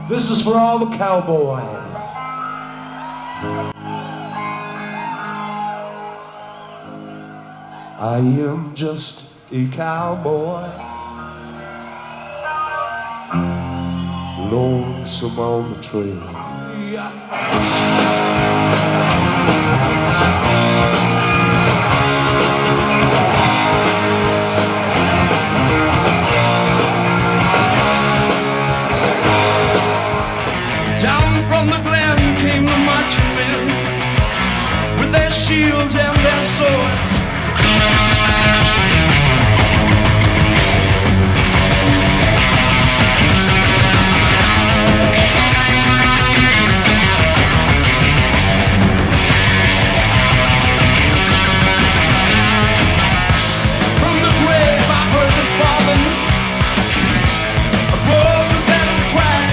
This is for all the cowboys. I am just a cowboy, lonesome on the trail. Down from the glen came the marching men with their shields and their swords. From the grave I heard them falling above the battle cry.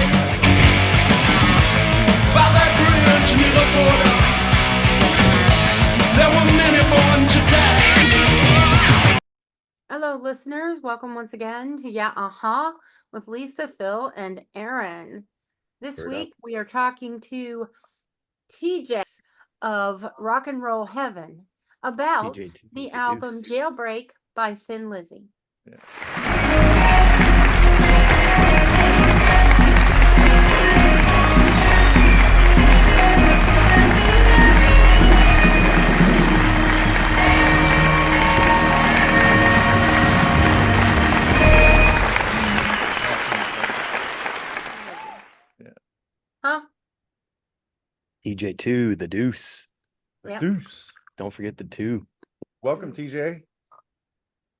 By that bridge near the border, there were many born to die. Hello, listeners. Welcome once again to YUH with Lisa, Phil, and Aaron. This week we are talking to TJ of Rock and Roll Heaven about TJ2, the the album Deuce. Jailbreak by Thin Lizzy. Huh? TJ2, the Deuce. Yeah. Deuce. Don't forget the 2. Welcome, TJ.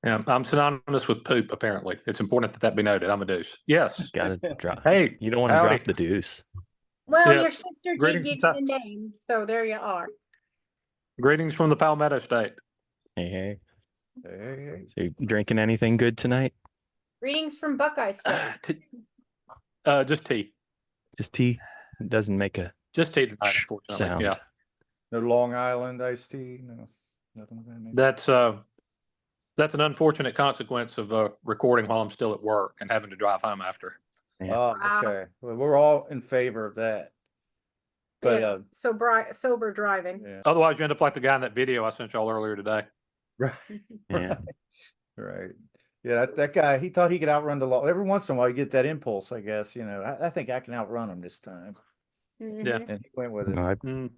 Yeah, I'm synonymous with poop, apparently. It's important that that be noted. I'm a deuce. Yes. Gotta drop. Hey, You don't want to howdy. drop the Deuce. Well, Yeah. your sister did Greetings give from you the name, so there you are. Greetings from the Palmetto State. Hey, hey. Hey. So you drinking anything good tonight? Greetings from Buckeye State. Just tea. Just tea? It doesn't make a Just tea tonight, unfortunately. sound. Yeah. No Long Island iced tea. No, nothing of that nature. That's an unfortunate consequence of recording while I'm still at work and having to drive home after. Yeah. Oh, okay. Well, we're all in favor of that. But Yeah, sober driving. yeah, Otherwise, you end up like the guy in that video I sent y'all earlier today. right, Yeah. right. Yeah, that guy. He thought he could outrun the law. Every once in a while, you get that impulse. I guess I think I can outrun him this time, Mhm. Yeah. and he went with it. No,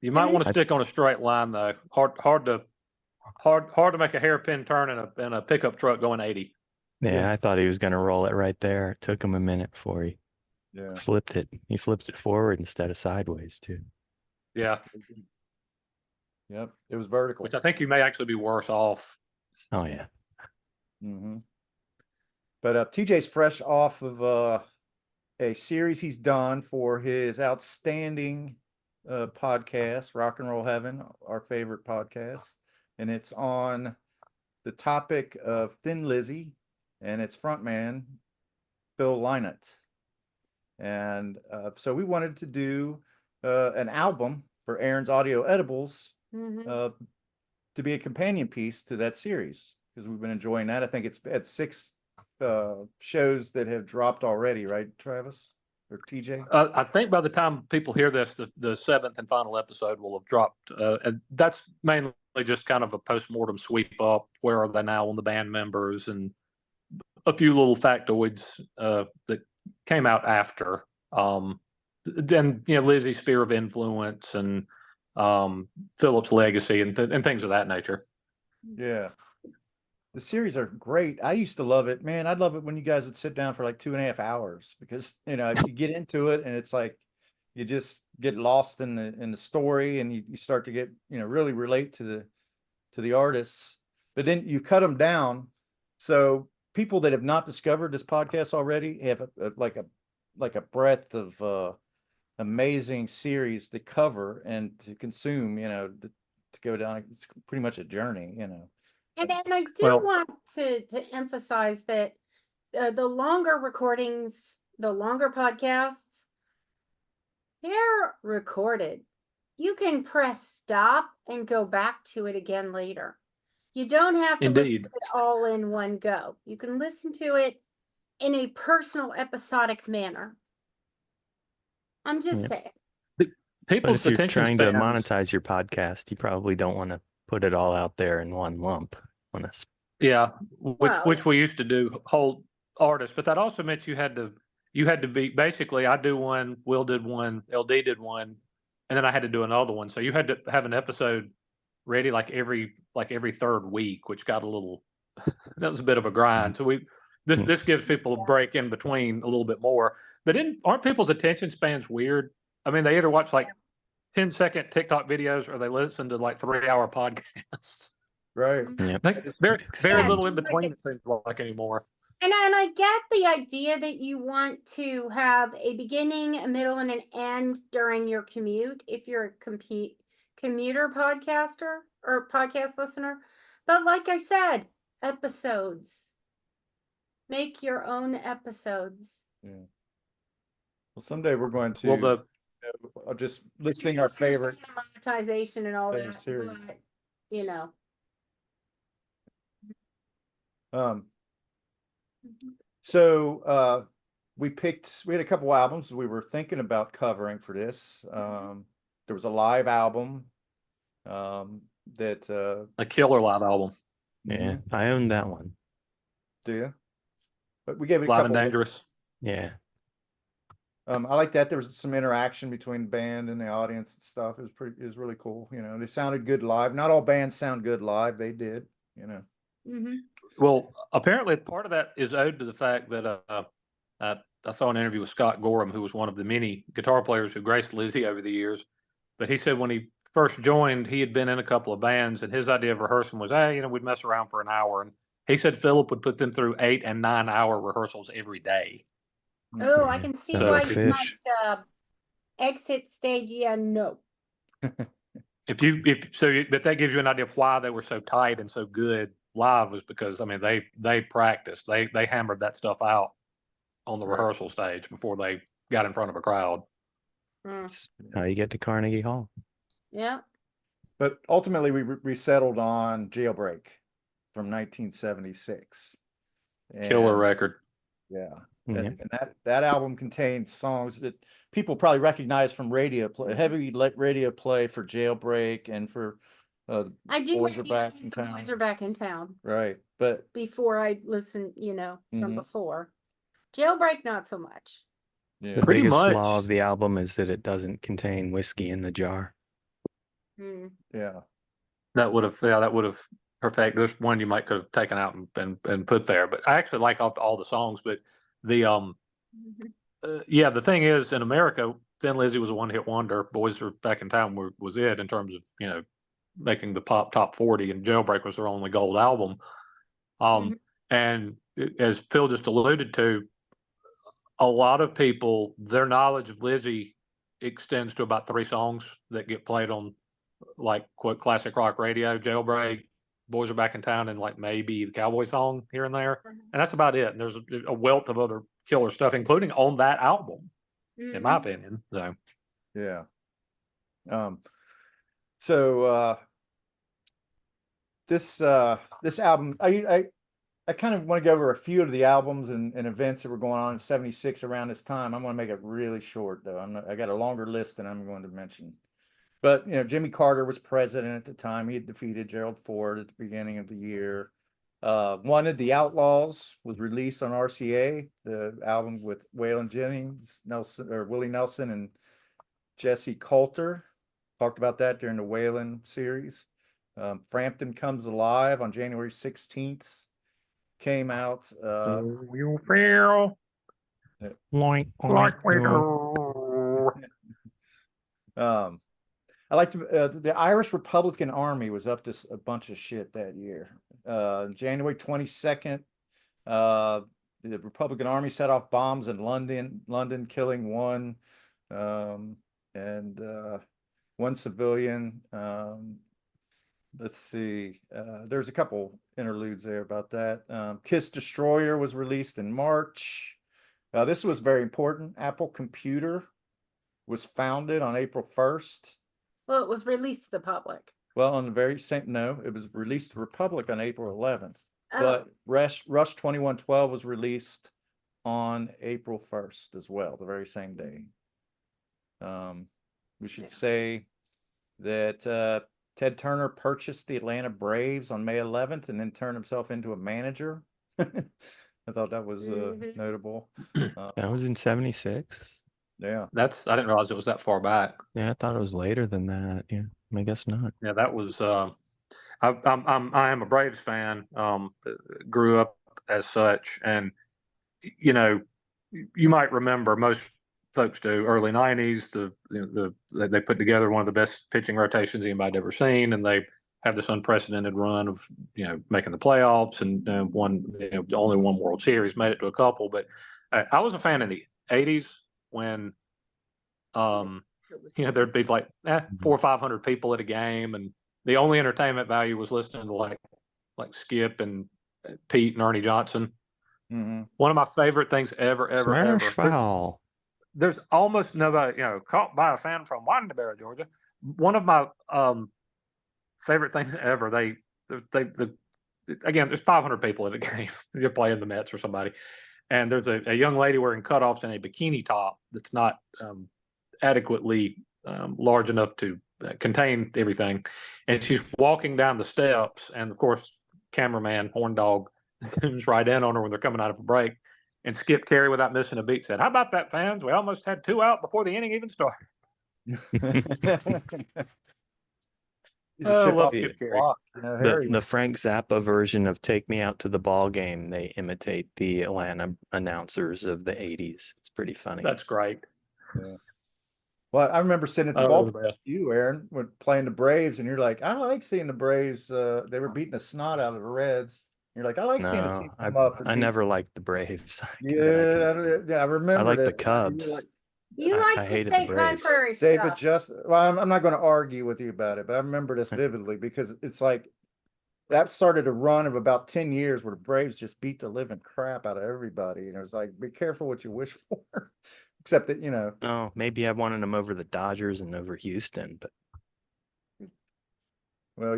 You might want to stick on a straight line though. Hard to make a hairpin turn in a pickup truck going 80. yeah, I thought he was going to roll it right there. It took him a minute before he Yeah, flipped it. He flipped it forward instead of sideways, too. Yeah, yep. It was vertical. which I think you may actually be worse off. Oh, yeah. Mm-hmm. But TJ's fresh off of a series he's done for his outstanding podcast, Rock and Roll Heaven, our favorite podcast, and it's on the topic of Thin Lizzy and its frontman Phil Lynott. And so we wanted to do an album for Aaron's Audio Edibles Mhm. to be a companion piece to that series, because we've been enjoying that. I think it's at 6 shows that have dropped already, right, Travis or TJ? I think by the time people hear this, the seventh and final episode will have dropped. And that's mainly just kind of a post-mortem sweep up. Where are they now on the band members and a few little factoids that came out after. Then, Lizzie's sphere of influence and Philip's legacy and things of that nature. Yeah. The series are great. I used to love it. Man, I'd love it when you guys would sit down for like 2.5 hours, because, you get into it and it's like you just get lost in the story, and you start to get, really relate to the artists. But then you cut them down. So people that have not discovered this podcast already have like a breadth of amazing series to cover and to consume, to go down. It's pretty much a journey, And I do Well- want to emphasize that the longer recordings, the longer podcasts, they're recorded. You can press stop and go back to it again later. You don't have to listen Indeed. to it all in one go. You can listen to it in a personal, episodic manner. I'm just Yeah. saying. But People's if you're attention trying to spans. monetize your podcast, you probably don't want to put it all out there in one lump. Want to Yeah, Well- which we used to do whole artists, but that also meant you had to be basically I do one, Will did one, LD did one, and then I had to do another one. So you had to have an episode ready like every third week, which got a little that was a bit of a grind. So this gives people a break in between a little bit more. But aren't people's attention spans weird? I mean, they either watch like 10-second TikTok videos or they listen to like 3-hour podcasts. Right. Yep. Like very Yeah, little in like between, it seems like anymore. And I get the idea that you want to have a beginning, a middle, and an end during your commute if you're a commuter podcaster or podcast listener. But like I said, episodes. Make your own episodes. Yeah. Well, someday we're going to Well, just listing our favorite. Monetization and all favorite that. series. But, you know. So we had a couple albums we were thinking about covering for this. There was a live album that a killer live album, Yeah, I own that one. do you? But we gave it a Live couple and of Dangerous. Yeah. I like that. There was some interaction between the band and the audience and stuff. It was really cool. You know, they sounded good live. Not all bands sound good live. They did, you know. Mm-hmm. Well, apparently part of that is owed to the fact that I saw an interview with Scott Gorham, who was one of the many guitar players who graced Lizzy over the years. But he said when he first joined, he had been in a couple of bands, and his idea of rehearsing was, hey, we'd mess around for an hour. And he said Philip would put them through 8 and 9 hour rehearsals every day. Oh, I can see Sounds why like you fish. might exit stage. Yeah, no. But that gives you an idea of why they were so tight and so good live, was because they practiced, they hammered that stuff out on the rehearsal stage before they got in front of a crowd. That's how you get to Carnegie Hall. Yeah. But ultimately, we settled on Jailbreak from 1976. Killer And, record. yeah. Yeah. And that album contains songs that people probably recognize from radio play, heavy radio play for Jailbreak and for I do Boys Are Back recognize in the Town. Boys Are Back in Town. Right. But Before I listen, from Mhm. before. Jailbreak, not so much. yeah, The Pretty biggest much. flaw of the album is that it doesn't contain whiskey in the jar. Hmm. yeah. That would have perfect. There's one you might could have taken out and put there. But I actually like all the songs. But the the thing is, in America, Thin Lizzy was a one-hit wonder. Boys Are Back in Town was it in terms of making the pop top 40, and Jailbreak was their only gold album. And as Phil just alluded to, a lot of people, their knowledge of Lizzy extends to about 3 songs that get played on like classic rock radio: Jailbreak, Boys Are Back in Town, and like maybe the Cowboy song here and there. And that's about it. And there's a wealth of other killer stuff, including on that album, in my opinion. So Yeah. So this album, I kind of want to go over a few of the albums and events that were going on in '76 around this time. I'm going to make it really short though. I got a longer list than I'm going to mention. But Jimmy Carter was president at the time. He had defeated Gerald Ford at the beginning of the year. Wanted the Outlaws was released on RCA, the album with Waylon Jennings, Willie Nelson, and Jesse Coulter. Talked about that during the Waylon series. Frampton Comes Alive on January 16th came out. you feel Like we do. I like to, the Irish Republican Army was up to a bunch of shit that year. January 22nd, the Republican Army set off bombs in London, killing one, and one civilian. Let's see. There's a couple interludes there about that. Kiss Destroyer was released in March. This was very important. Apple Computer was founded on April 1st. Well, it was released to the public. Well, on the very same, no, it was released to Republic on April 11th. Oh. But Rush 2112 was released on April 1st as well, the very same day. We should say that Ted Turner purchased the Atlanta Braves on May 11th and then turned himself into a manager. I thought that was notable. That was in 76. Yeah. I didn't realize it was that far back. Yeah, I thought it was later than that. Yeah, I guess not. Yeah, that was. I am a Braves fan. Grew up as such, and you might remember, most folks do, early '90s. They put together one of the best pitching rotations anybody'd ever seen, and they have this unprecedented run of making the playoffs and only one World Series, made it to a couple. But I was a fan in the '80s when there'd be like 400 or 500 people at a game, and the only entertainment value was listening to like Skip and Pete and Ernie Johnson. Mm-hmm. One of my favorite things ever. Smash foul. There's almost nobody, caught by a fan from Wandabera, Georgia. One of my favorite things ever. Again, there's 500 people at the game. They're playing the Mets or somebody, and there's a young lady wearing cutoffs and a bikini top that's not adequately large enough to contain everything, and she's walking down the steps, and of course, cameraman Horn Dog zooms right in on her when they're coming out of a break. And Skip Carey, without missing a beat, said, "How about that, fans? We almost had 2 out before the inning even started." I love Skip Carey. The Frank Zappa version of "Take Me Out to the Ball Game," they imitate the Atlanta announcers of the '80s. It's pretty funny. That's great. Yeah. Well, I remember sitting at the ballpark with you, Aaron, when playing the Braves, and you're like, "I like seeing the Braves. They were beating the snot out of the Reds." You're like, "I like seeing the team come up." I never liked the Braves. I remember. I like the Cubs. You like I to hated say the Braves. contrary David, stuff. I'm not going to argue with you about it, but I remember this vividly because it's like that started a run of about 10 years where the Braves just beat the living crap out of everybody. And it was like, be careful what you wish for. Except that, Oh, maybe I wanted them over the Dodgers and over Houston, but well,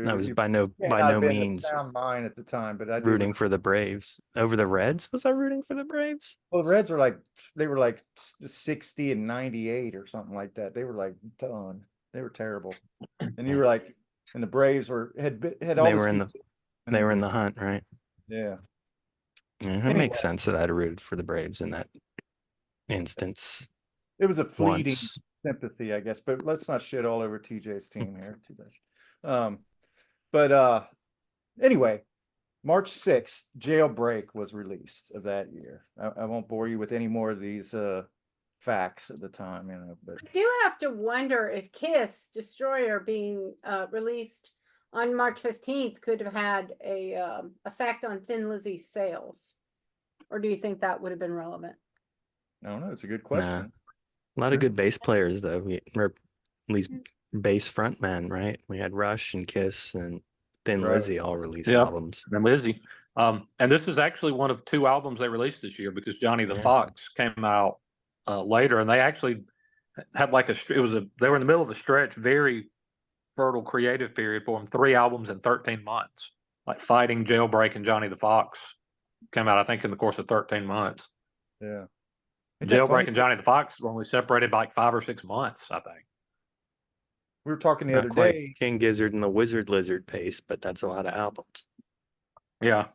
I was by no means sound mind at the time, but I rooting for the Braves over the Reds. Was I rooting for the Braves? Well, the Reds were they were 60 and 98 or something like that. They were done. They were terrible. And you were and the Braves had all. They were in the hunt, right? Yeah. Yeah, it makes sense that I'd have rooted for the Braves in that instance. It was a fleeting sympathy, I guess, but let's not shit all over TJ's team here too much. But anyway, March 6th, Jailbreak was released of that year. I won't bore you with any more of these facts at the time, but I do have to wonder if Kiss Destroyer being released on March 15th could have had a effect on Thin Lizzy's sales, or do you think that would have been relevant? I don't know. It's a good question. A lot of good bass players, though. Or at least bass frontmen, right? We had Rush and Kiss and Thin Lizzy all released albums. Thin Lizzy. And this is actually one of 2 albums they released this year because Johnny the Fox came out later, and they actually had they were in the middle of a stretch, very fertile creative period for them. 3 albums in 13 months, like Fighting, Jailbreak, and Johnny the Fox came out, I think, in the course of 13 months. Yeah. Jailbreak and Johnny the Fox were only separated by 5 or 6 months, I think. We were talking the other quite day. King Gizzard and the Wizard Lizard pace, but that's a lot of albums. Yeah.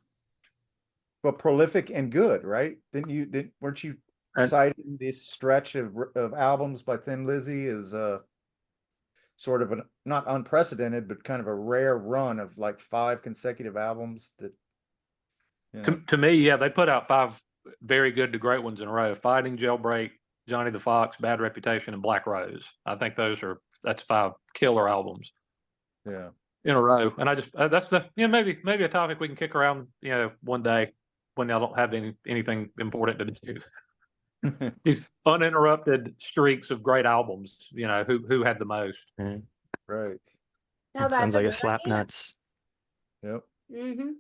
Well, prolific and good, right? Weren't you citing this stretch of albums by Thin Lizzy as sort of not unprecedented, but kind of a rare run of 5 consecutive albums that To me, they put out 5 very good to great ones in a row: Fighting, Jailbreak, Johnny the Fox, Bad Reputation, and Black Rose. I think that's 5 killer albums. Yeah. In a row. And I just that's maybe a topic we can kick around one day when I don't have anything important to do. These uninterrupted streaks of great albums, who had the most. Right. That sounds like a slap nuts. Yep. Mm-hmm.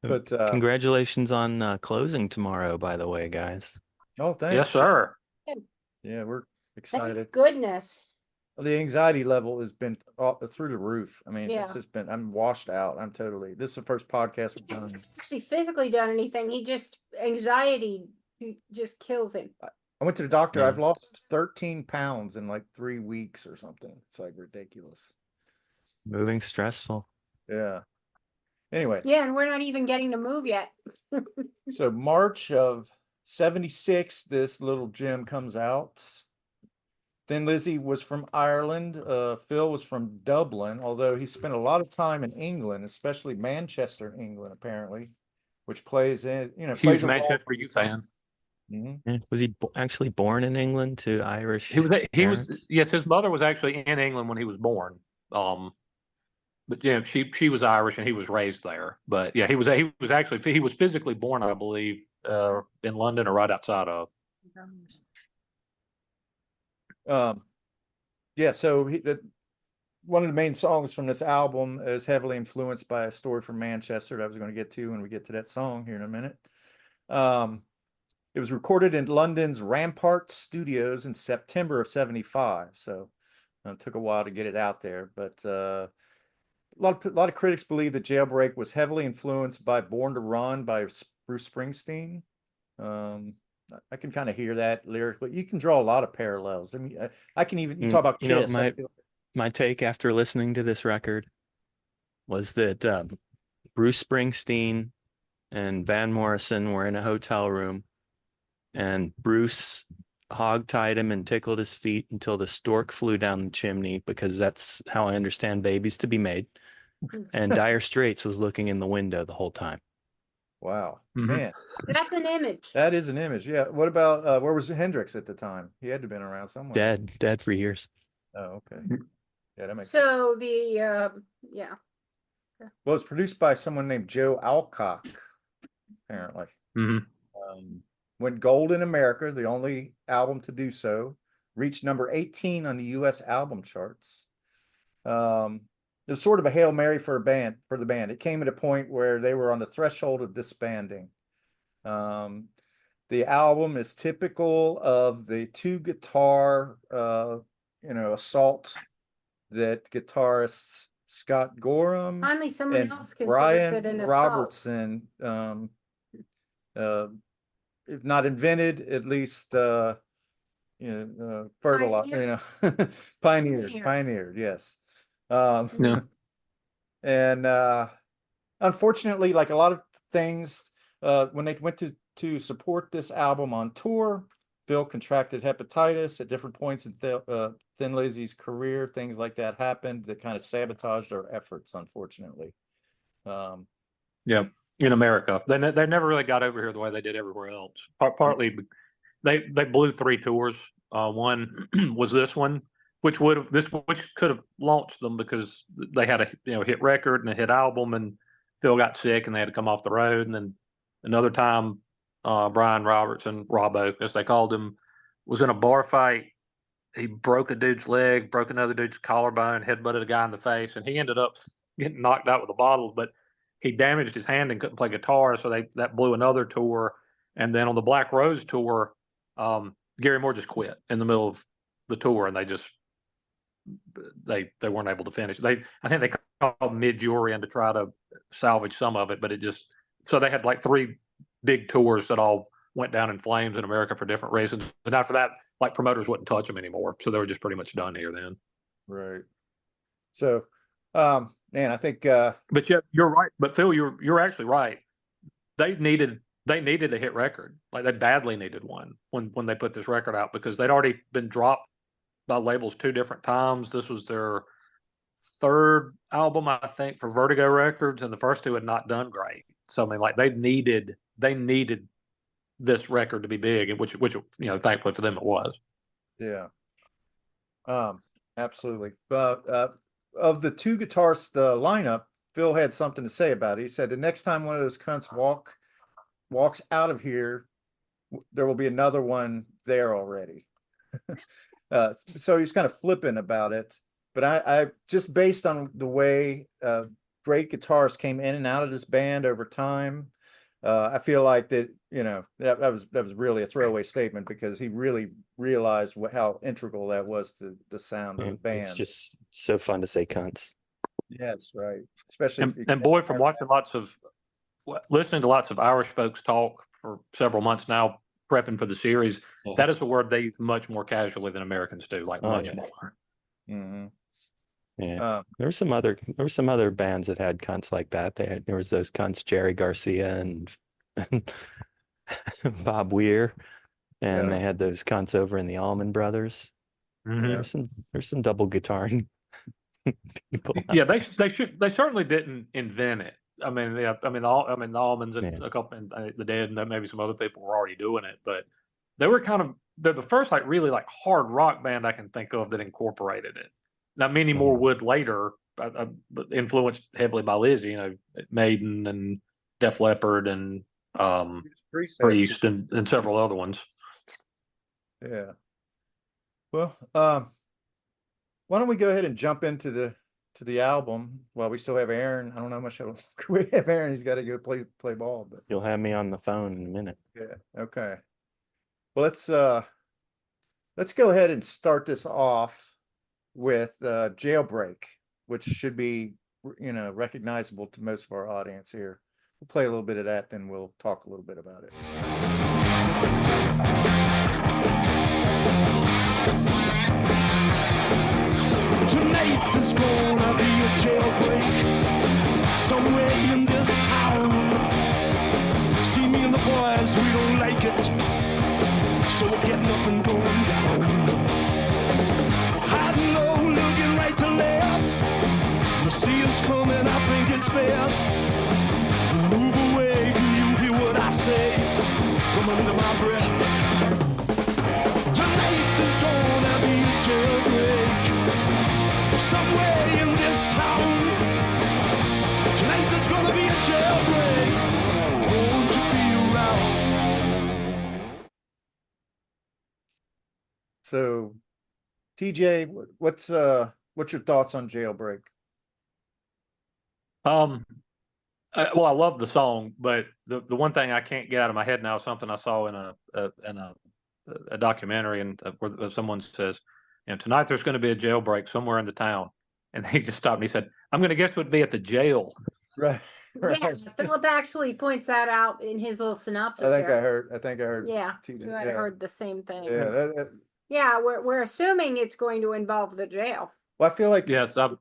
But congratulations on closing tomorrow, by the way, guys. Oh, thanks. Yes, sir. Yeah, we're excited. Thank goodness. The anxiety level has been through the roof. I mean, it's Yeah. just I'm washed out. This is the first podcast we've done. He's actually physically done anything. Anxiety just kills him. I went to the doctor. Yeah. I've lost 13 pounds in like 3 weeks or something. It's like ridiculous. Moving stressful. Yeah. Anyway, Yeah, and we're not even getting to move yet. so March of 76, this little gem comes out. Thin Lizzy was from Ireland. Phil was from Dublin, although he spent a lot of time in England, especially Manchester, England, apparently, which plays in, Huge plays a role. Manchester U fan. Mhm. Yeah. Was he actually born in England to Irish He was parents? yes, his mother was actually in England when he was born. But yeah, she was Irish and he was raised there. But yeah, he was physically born, I believe, in London or right outside of. Yeah, so one of the main songs from this album is heavily influenced by a story from Manchester that I was going to get to when we get to that song here in a minute. It was recorded in London's Rampart Studios in September of 75. So it took a while to get it out there, but a lot of critics believe that Jailbreak was heavily influenced by Born to Run by Bruce Springsteen. I can kind of hear that lyrically. You can draw a lot of parallels. I mean, I can even, you talk about Kiss. My take after listening to this record was that Bruce Springsteen and Van Morrison were in a hotel room, and Bruce hog-tied him and tickled his feet until the stork flew down the chimney, because that's how I understand babies to be made. And Dire Straits was looking in the window the whole time. Wow, Mm-hmm. man, That's an image. that is an image. Yeah. What about where was Hendrix at the time? He had to have been around somewhere. Dead for years. Oh, okay. Yeah, that makes So sense. yeah. Well, it's produced by someone named Joe Alcock, apparently. Mm-hmm. Went gold in America, the only album to do so. Reached number 18 on the U.S. album charts. It was sort of a Hail Mary for the band. It came at a point where they were on the threshold of disbanding. The album is typical of the two guitar, assault that guitarists Scott Gorham Finally, someone and else considers Brian it an assault. Robertson, if not invented, at least fertilized, pioneered, yes. Yeah. And unfortunately, like a lot of things, when they went to support this album on tour, Phil contracted hepatitis at different points in Thin Lizzy's career. Things like that happened that kind of sabotaged our efforts, unfortunately. Yeah, in America, they never really got over here the way they did everywhere else. Partly, they blew 3 tours. One was this one, which could have launched them because they had a hit record and a hit album, and Phil got sick and they had to come off the road. And then another time, Brian Robertson, Robbo, as they called him, was in a bar fight. He broke a dude's leg, broke another dude's collarbone, headbutted a guy in the face, and he ended up getting knocked out with a bottle. But he damaged his hand and couldn't play guitar, so that blew another tour. And then on the Black Rose tour, Gary Moore just quit in the middle of the tour, and they weren't able to finish. I think they called mid-Jurian to try to salvage some of it, but so they had like 3 big tours that all went down in flames in America for different reasons. And after that, like, promoters wouldn't touch them anymore, so they were just pretty much done here then. Right. So, man, I think. But yeah, you're right. But Phil, you're actually right. They needed a hit record. Like, they badly needed one when they put this record out, because they'd already been dropped by labels 2 different times. This was their 3rd album, I think, for Vertigo Records, and the first 2 had not done great. So I mean, like, they needed this record to be big, and which thankfully for them it was. Yeah. Absolutely. But of the 2 guitarists lineup, Phil had something to say about it. He said the next time one of those cunts walks out of here, there will be another one there already. So he's kind of flippant about it. But I just based on the way great guitarists came in and out of this band over time, I feel like that was really a throwaway statement, because he really realized how integral that was to the sound of the band. It's just so fun to say cunts. Yes, right. Especially and boy, from listening to lots of Irish folks talk for several months now, prepping for the series, Yeah. that is a word they use much more casually than Americans do, like Oh, much yeah. more. Mm-hmm. Yeah. There were some other bands that had cunts like that. There was those cunts, Jerry Garcia and Bob Weir, and Yeah. they had those cunts over in the Allman Brothers. Mhm. There's some double guitaring people. Yeah, they certainly didn't invent it. I mean, yeah, I mean, the Almonds and Yeah. a couple, and the Dead, and maybe some other people were already doing it, but they're the first like really like hard rock band I can think of that incorporated it. Now, many more would later, but influenced heavily by Lizzy, Maiden and Def Leppard and Priest and several other ones. Yeah. Well, why don't we go ahead and jump into the album while we still have Aaron? I don't know how much we have Aaron. He's got to go play ball, but You'll have me on the phone in a minute. yeah. Okay. Well, let's go ahead and start this off with Jailbreak, which should be recognizable to most of our audience here. We'll play a little bit of that, then we'll talk a little bit about it. Tonight there's gonna be a jailbreak somewhere in this town. See, me and the boys, we don't like it, so we're getting up and going down. Hiding low, looking right to left. You see us coming, I think it's best. Move away, do you hear what I say? Come under my breath. Tonight there's gonna be a jailbreak somewhere in this town. Tonight there's gonna be a jailbreak. Won't you be around? So, TJ, what's your thoughts on Jailbreak? Well, I love the song, but the one thing I can't get out of my head now is something I saw in a documentary, and where someone says, tonight there's going to be a jailbreak somewhere in the town, and they just stopped and he said, "I'm going to guess it would be at the jail." Right. Yeah, Philip actually points that out in his little synopsis. I think here. I heard. Yeah, TJ. you had heard the same thing. Yeah. Yeah, we're assuming it's going to involve the jail. Well, I feel like Yes, I'm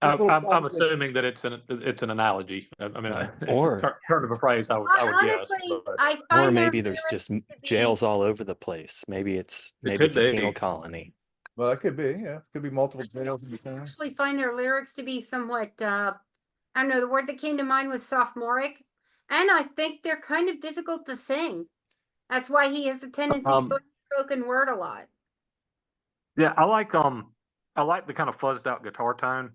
assuming that it's an analogy. I mean, Or turn of a phrase, I would guess. Honestly, But I or find maybe their there's just lyrics to be- jails all over the place. Maybe it's It a could be. penal colony. well, it could be. Yeah, it could be multiple jails in the I town. actually find their lyrics to be somewhat, I don't know, the word that came to mind was sophomoric, and I think they're kind of difficult to sing. That's why he has a tendency to go spoken word a lot. Yeah, I like the kind of fuzzed out guitar tone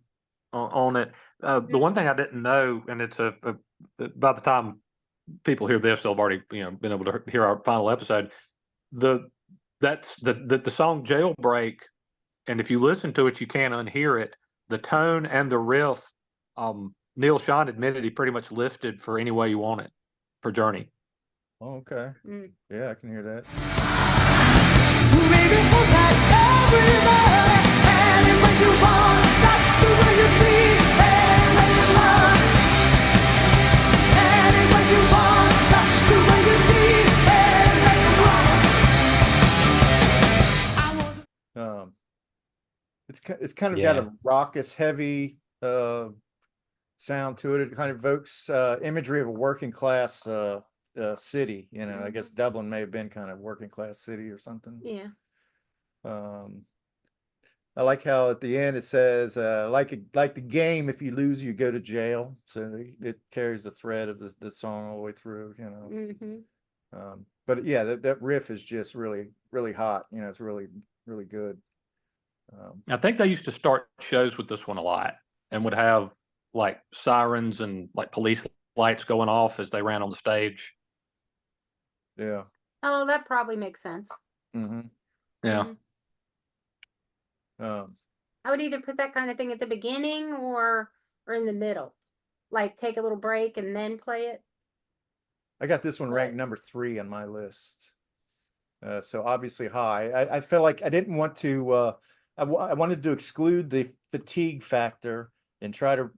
on it. The one thing I didn't know, and it's by the time people hear this, they'll have already been able to hear our final episode. That's the song Jailbreak, and if you listen to it, you can't unhear it. The tone and the riff, Neil Schon admitted he pretty much lifted for Any Way You Want It for Journey. Oh, okay. Yeah, I can hear that. Baby, hold tight, everybody. Any way you want, that's the way you be. Any way you want. Any way you want, that's the way you be. Any way you want. It's kind of got a raucous, heavy sound to it. It kind of evokes imagery of a working class city. I guess Dublin may have been kind of working class city or something. Yeah. I like how at the end it says like the game, if you lose you go to jail, so it carries the thread of the song all the way through. But yeah, that riff is just really, really hot. It's really, really good. I think they used to start shows with this one a lot, and would have like sirens and like police lights going off as they ran on the stage. Yeah. Oh, that probably makes sense. Mm-hmm. Yeah. I would either put that kind of thing at the beginning or in the middle, like take a little break and then play it. I got this one ranked number 3 on my list. So obviously high. I feel like I didn't want to, I wanted to exclude the fatigue factor and try to,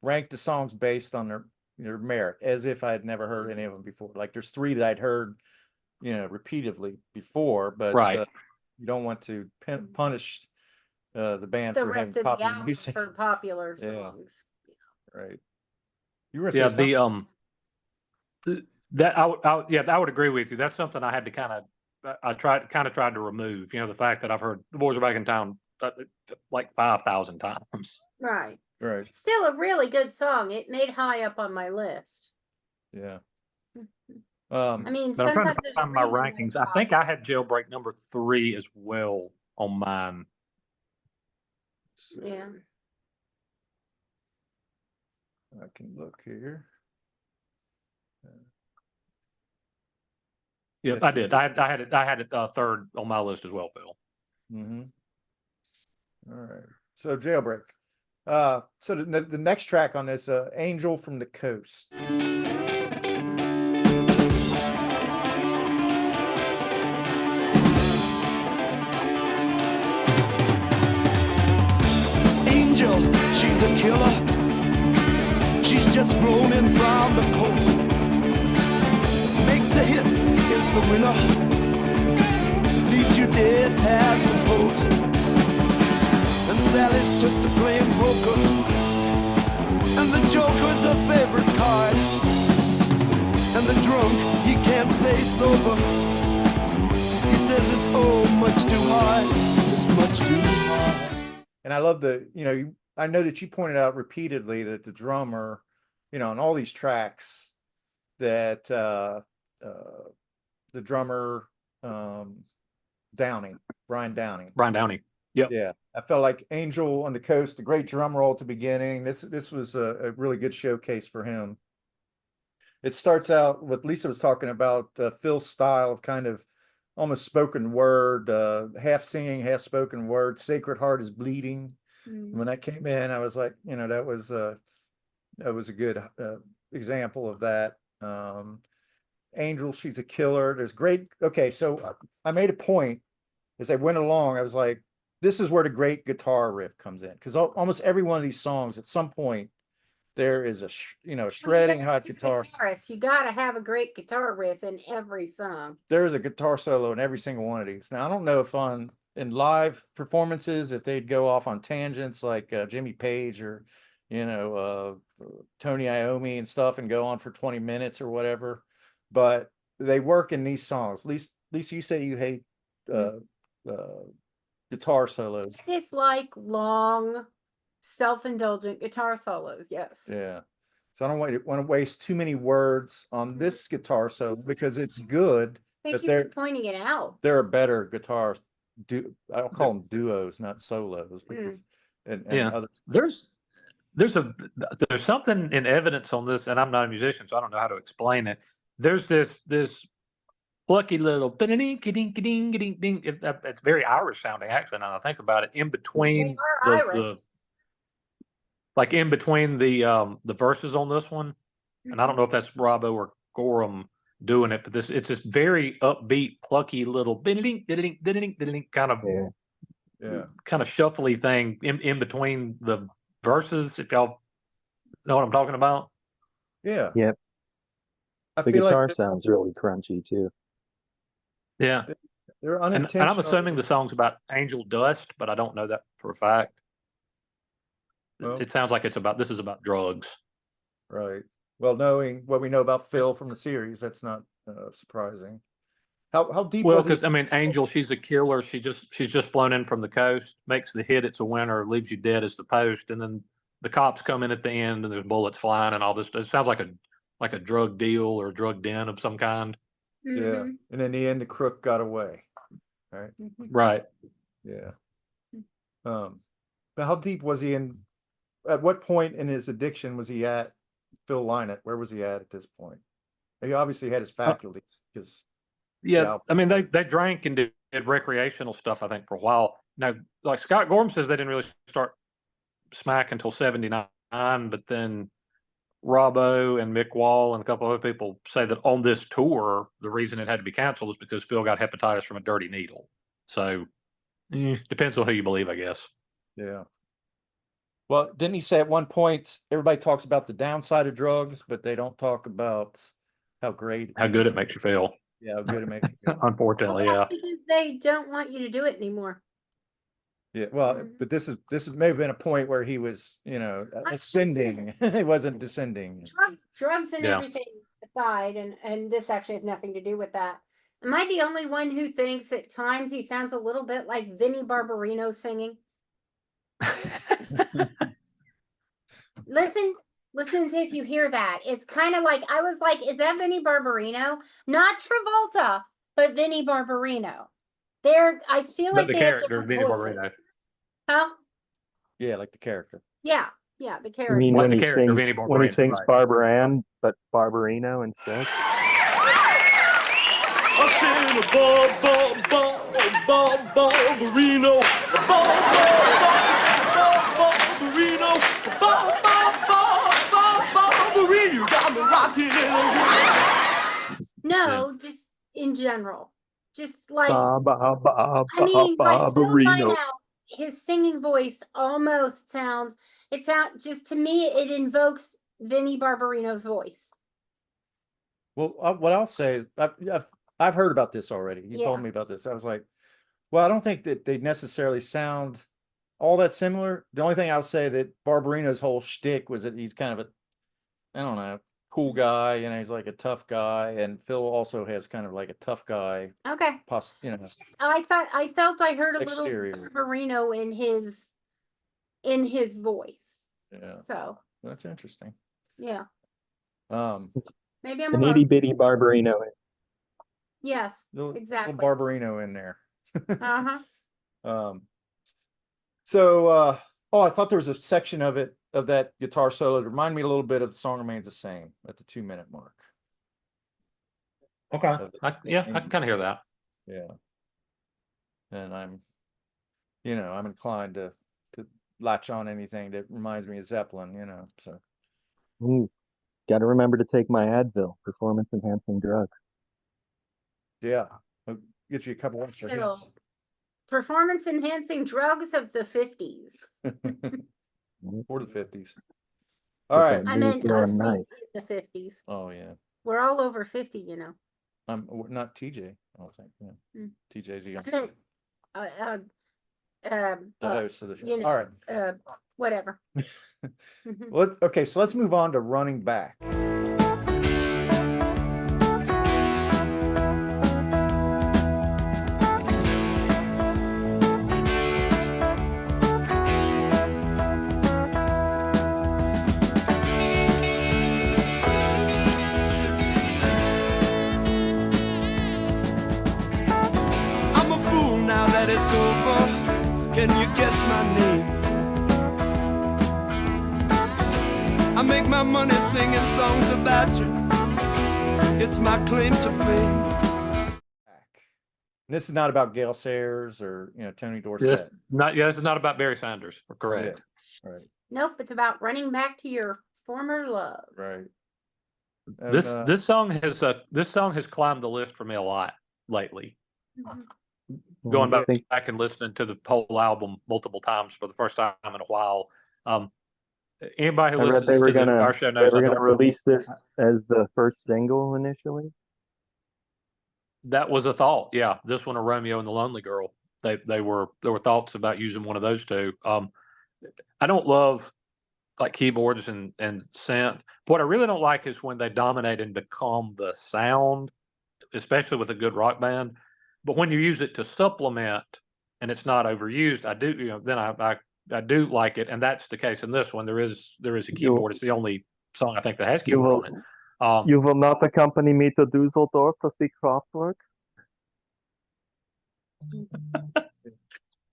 rank the songs based on their merit, as if I had never heard any of them before. Like there's 3 that I'd heard repeatedly before, but Right. you don't want to punish the band The for rest having of the popular album music. for popular Yeah. songs. Right. You were Yeah, gonna say something? that I would agree with you. That's something I had to tried to remove. The fact that I've heard the boys are back in town like 5,000 times. Right. Right. It's still a really good song. It made high up on my list. Yeah. I mean, But I'm trying to sometimes there's a find my reason why rankings. it's I think I popular. had Jailbreak number 3 as well on mine. Yeah. I can look here. Yep, Yes, I you did. did. I had it third on my list as well, Phil. Mm-hmm. All right. So Jailbreak. So the next track on this, Angel from the Coast. Angel, she's a killer. She's just flown in from the coast. Makes the hit, it's a winner. Leaves you dead past the post. And Sally's took to playing poker. And the joker's her favorite card. And the drunk, he can't stay sober. He says it's much too hard. It's much too hard. And I love I know that you pointed out repeatedly that the drummer, on all these tracks, that the drummer, Brian Downey. Brian Downey. Yep. Yeah, I felt like Angel on the Coast, a great drum roll at the beginning. This was a really good showcase for him. It starts out with Lisa was talking about Phil's style of kind of almost spoken word, half singing, half spoken word. Sacred Heart is Bleeding. When that came in, I was like, that was a good example of that. Angel, she's a killer. There's great. Okay, so I made a point as I went along. I was like, this is where the great guitar riff comes in, because almost every one of these songs, at some point, there is a shredding hot guitar. You got to have a great guitar riff in every song. There is a guitar solo in every single one of these. Now, I don't know if in live performances, if they'd go off on tangents like Jimmy Page or Tony Iommi and stuff, and go on for 20 minutes or whatever, but they work in these songs. At least you say you hate guitar solos. I dislike long, self-indulgent guitar solos. Yes. Yeah. So I don't want to waste too many words on this guitar solo because it's good. Thank you for pointing it out. There are better guitar I'll call them duos, not solos, because and others. There's something in evidence on this, and I'm not a musician, so I don't know how to explain it. There's this plucky little ding. It's very Irish sounding, actually. Now that I think about it, in between the verses on this one, and I don't know if that's Robbo or Gorham doing it, but it's this very upbeat, plucky little kind of shuffly thing in between the verses. If y'all know what I'm talking about. Yeah. Yep. The guitar sounds really crunchy too. Yeah. They're And unintentional. I'm assuming the song's about angel dust, but I don't know that for a fact. Well, it sounds like this is about drugs. Right. Well, knowing what we know about Phil from the series, that's not surprising. How deep? Well, because Angel, she's a killer. She's just flown in from the coast, makes the hit. It's a winner, leaves you dead as the post, and then the cops come in at the end, and there's bullets flying and all this. It sounds like a drug deal or a drug den of some kind. Yeah, and in the end, the crook got away. Right. Right. Yeah. But how deep was he in? At what point in his addiction was he at? Phil Lynott, where was he at this point? He obviously had his faculties because. Yeah, I mean they drank and did recreational stuff, I think, for a while. Now, like Scott Gorham says, they didn't really start smack until '79, but then Robbo and Mick Wall and a couple other people say that on this tour, the reason it had to be canceled is because Phil got hepatitis from a dirty needle. So, depends on who you believe, I guess. Yeah. Well, didn't he say at one point, everybody talks about the downside of drugs, but they don't talk about how good it makes you feel. Yeah, how good it makes you feel. Unfortunately, Well, yeah. that's because they don't want you to do it anymore. Yeah, well, Mhm. but this may have been a point where he was, ascending. It wasn't descending. Drugs and Yeah. everything aside, and this actually has nothing to do with that. Am I the only one who thinks at times he sounds a little bit like Vinnie Barbarino singing? Listen and see if you hear that. It's kind of like, I was like, is that Vinnie Barbarino? Not Travolta, but Vinnie Barbarino. I feel But like the they have character, different Vinnie voices. Barbarino. Huh? Yeah, like the character. Yeah, the You character. mean Like when the he character, sings Vinnie when he Barbarino, sings right. Barbara Ann, but Barbarino instead? I said a Barbarino, Barbarino, Barbarino, you got me rocking in a No, just in general. Just like, Barbarino. like Phil Lynott, his singing voice almost sounds, just to me, it invokes Vinnie Barbarino's voice. Well, what I'll say, I've heard about this already. You told Yeah. me about this. I was like, well, I don't think that they necessarily sound all that similar. The only thing I'll say that Barbarino's whole shtick was that he's kind of I don't know, cool guy, he's like a tough guy, and Phil also has kind of like a tough guy, Okay. I felt I heard a Exterior. little Barbarino in his voice. Yeah, So that's interesting. yeah, Um, maybe I'm An alone. itty bitty Barbarino. Yes, little exactly. Barbarino in there. Uh-huh. So I thought there was a section of that guitar solo that reminded me a little bit of The Song Remains the Same at the 2-minute mark. Okay. I can kind of hear that. Yeah. And I'm inclined to latch on anything that reminds me of Zeppelin, so. Got to remember to take my Advil, performance enhancing drugs. Yeah. I'll get you a couple extra Phil, hits. performance enhancing drugs of the 50s. Or the 50s. All right. I meant us nice. in the 50s. Oh yeah. We're all over 50, I'm not TJ, I don't think. Yeah. TJ's a young the host of the show. All right. Whatever. Well, okay, so let's move on to Running Back. I'm a fool now that it's over. Can you guess my name? I make my money singing songs about you. It's my claim to fame. This is not about Gail Sayers or Tony Dorsett. This is not about Barry Sanders. Correct. Yeah. Right. Nope, it's about running back to your former love. Right. And, This song has climbed the list for me a lot lately. Going back and listening to the whole album multiple times for the first time in a while. Anybody who listens to our show knows they were going to release this as the first single initially. That was a thought. Yeah, this one or Romeo and the Lonely Girl. There were thoughts about using one of those two. I don't love like keyboards and synth. What I really don't like is when they dominate and become the sound, especially with a good rock band. But when you use it to supplement and it's not overused, I do. Then I do like it, and that's the case in this one. There is a keyboard. It's the only song I think that has keyboard on it. You will not accompany me to Dusseldorf to see Kraftwerk?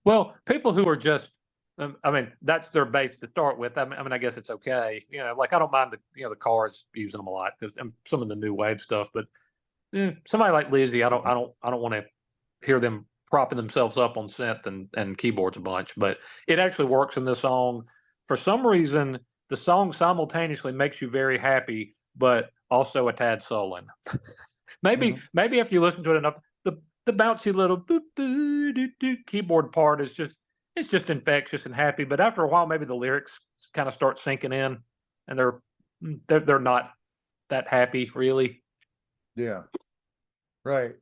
Well, people who are just, that's their base to start with. I guess it's okay. Like I don't mind the Cars using them a lot because some of the new wave stuff. But somebody like Lizzy, I don't want to hear them propping themselves up on synth and keyboards a bunch. But it actually works in this song. For some reason, the song simultaneously makes you very happy, but also a tad sullen. Maybe if you listen to it enough, the bouncy little boop, boo, doo, doo, keyboard part is just infectious and happy. But after a while, maybe the lyrics kind of start sinking in, and they're not that happy, really. Yeah. Right.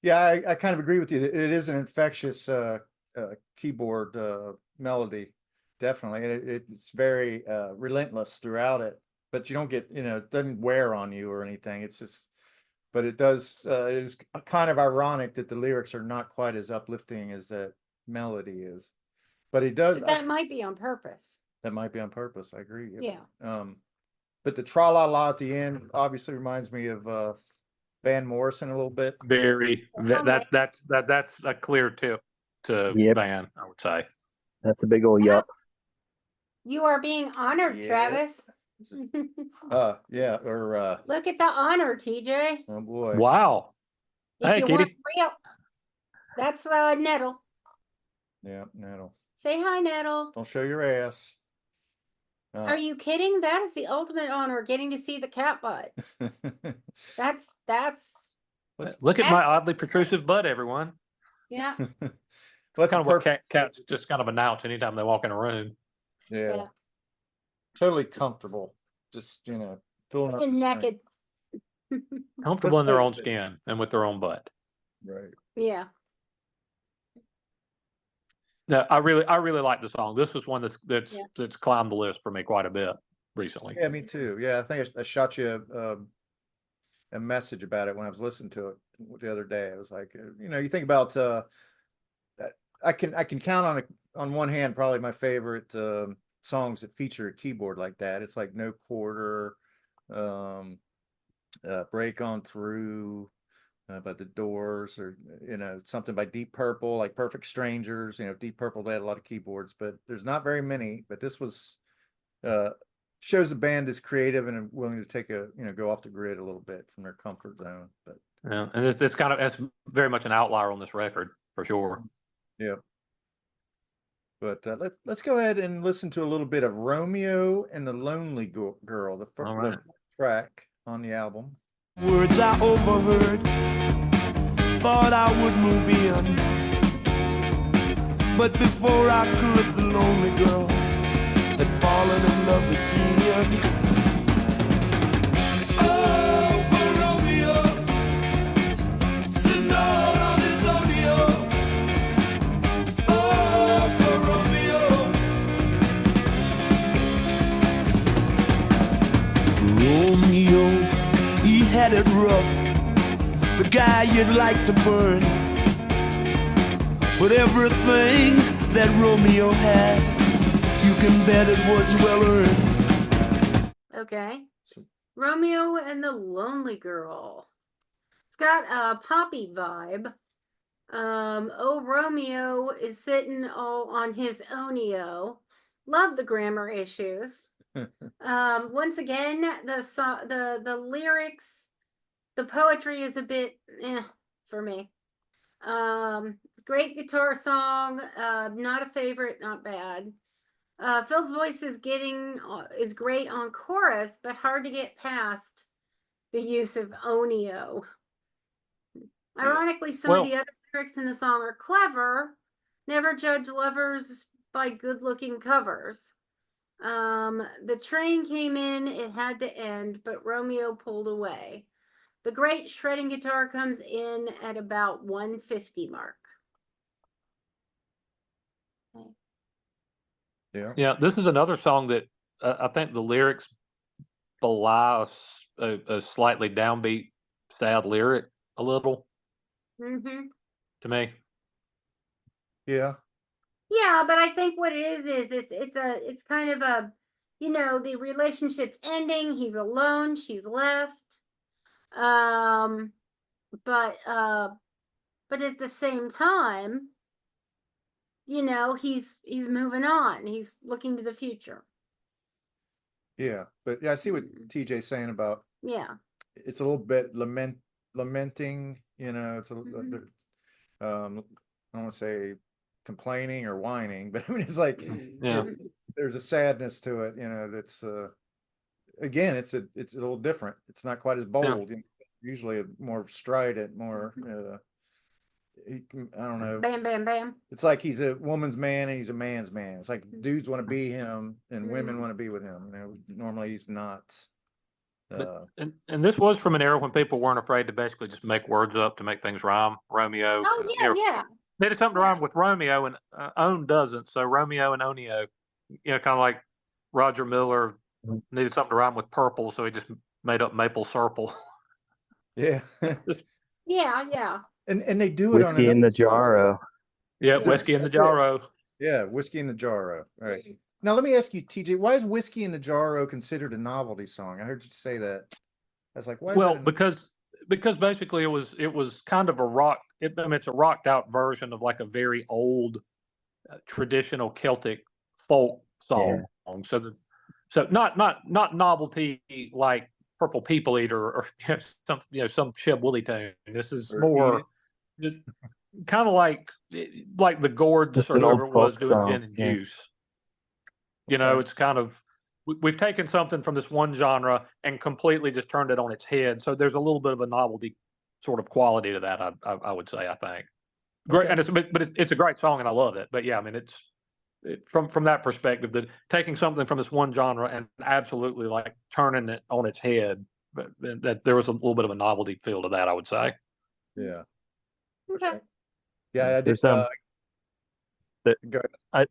Yeah, I kind of agree with you. It is an infectious keyboard melody, definitely. It's very relentless throughout it, but you don't get, it doesn't wear on you or anything. It's just, but it does. It is kind of ironic that the lyrics are not quite as uplifting as that melody is, but it does. But that might be on purpose. That might be on purpose. I agree. Yeah. But the tra la la at the end obviously reminds me of Van Morrison a little bit. Very that's a clear tip to Yep. Van, I would say. That's a big old yup. You are being honored, Yeah. Travis. Yeah, or Look at the honor, TJ. oh boy. Wow. If Hey, you Kitty. want real, that's Nettle. Yeah, Nettle. Say hi, Nettle. Don't show your ass. Are you kidding? That is the ultimate honor, getting to see the cat butt. That's Look at my oddly protrusive butt, everyone. yeah. That's Kind of what perfect. cats just kind of announce anytime they walk in a room. Yeah. Yeah. Totally comfortable. Just, filling up the And sink. naked. Comfortable That's in their own perfect. skin and with their own butt. Right. Yeah. No, I really like the song. This was one that's Yeah. that's climbed the list for me quite a bit recently. Yeah, me too. Yeah, I think I shot you a message about it when I was listening to it the other day. I was like, you think about I can count on one hand probably my favorite songs that feature a keyboard like that. It's like No Quarter, Break On Through by the Doors, or something by Deep Purple, like Perfect Strangers. Deep Purple had a lot of keyboards, but there's not very many. But this was shows the band is creative and willing to take go off the grid a little bit from their comfort zone. But Yeah, and it's very much an outlier on this record for sure. yeah. But let's go ahead and listen to a little bit of Romeo and the Lonely Girl, the All right. first track on the album. Words I overheard, thought I would move in. But before I could, the lonely girl had fallen in love again. Oh, poor Romeo, sitting out on his rodeo. Oh, poor Romeo. Romeo, he had it rough, the guy you'd like to burn. But everything that Romeo had, you can bet it was well earned. Okay. Romeo and the Lonely Girl. It's got a poppy vibe. Oh, Romeo is sitting all on his ownio. Love the grammar issues. Once again, the lyrics, the poetry is a bit for me. Great guitar song. Not a favorite, not bad. Phil's voice is great on chorus, but hard to get past the use of ownio. Ironically, some of the other lyrics in the song are clever. Never judge lovers by good-looking covers. The train came in, it had to end, but Romeo pulled away. The great shredding guitar comes in at about 150 mark. Okay. Yeah, this is another song that I think the lyrics belie a slightly downbeat, sad lyric a little Mm-hmm. to me. Yeah. Yeah, but I think what it is it's kind of a, the relationship's ending. He's alone. She's left. But at the same time, he's moving on. He's looking to the future. Yeah. But yeah, I see what TJ's saying about. Yeah. It's a little bit lamenting. It's a I don't want to say complaining or whining, but I mean it's like there's a sadness to it. That's again, it's a little different. It's not quite as bold. Yeah. Usually more strident, more. I don't know. Bam, bam, bam. It's like he's a woman's man and he's a man's man. It's like dudes want to be him and women want to be with him. Normally he's not And this was from an era when people weren't afraid to basically just make words up to make things rhyme. Romeo. Oh yeah. Needed something to rhyme with Romeo, and Own doesn't. So Romeo and Oneo, kind of like Roger Miller needed something to rhyme with purple, so he just made up Maple Circle. Yeah. Yeah. And they do it on Whiskey in the another song. Jarro. Yeah, Whiskey in the That's it. Jarro. Yeah, Whiskey in the Jarro. All right. Now let me ask you, TJ, why is Whiskey in the Jarro considered a novelty song? I heard you say that. I was like, why? Well, because basically it was kind of a rock. It's a rocked out version of like a very old traditional Celtic folk song. Yeah. So not novelty like Purple People Eater or some Sheb Wooley tune. This is more kind of like the Gourds Just or an old whoever it was folk doing song, Gin and yeah. Juice. It's kind of, we've taken something from this one genre and completely just turned it on its head. So there's a little bit of a novelty sort of quality to that. I would say, I think. Great, and it's a great song and I love it. But yeah, I mean, it's from that perspective, that taking something from this one genre and absolutely like turning it on its head. But that there was a little bit of a novelty feel to that, I would say. Yeah. Okay. Yeah, I did.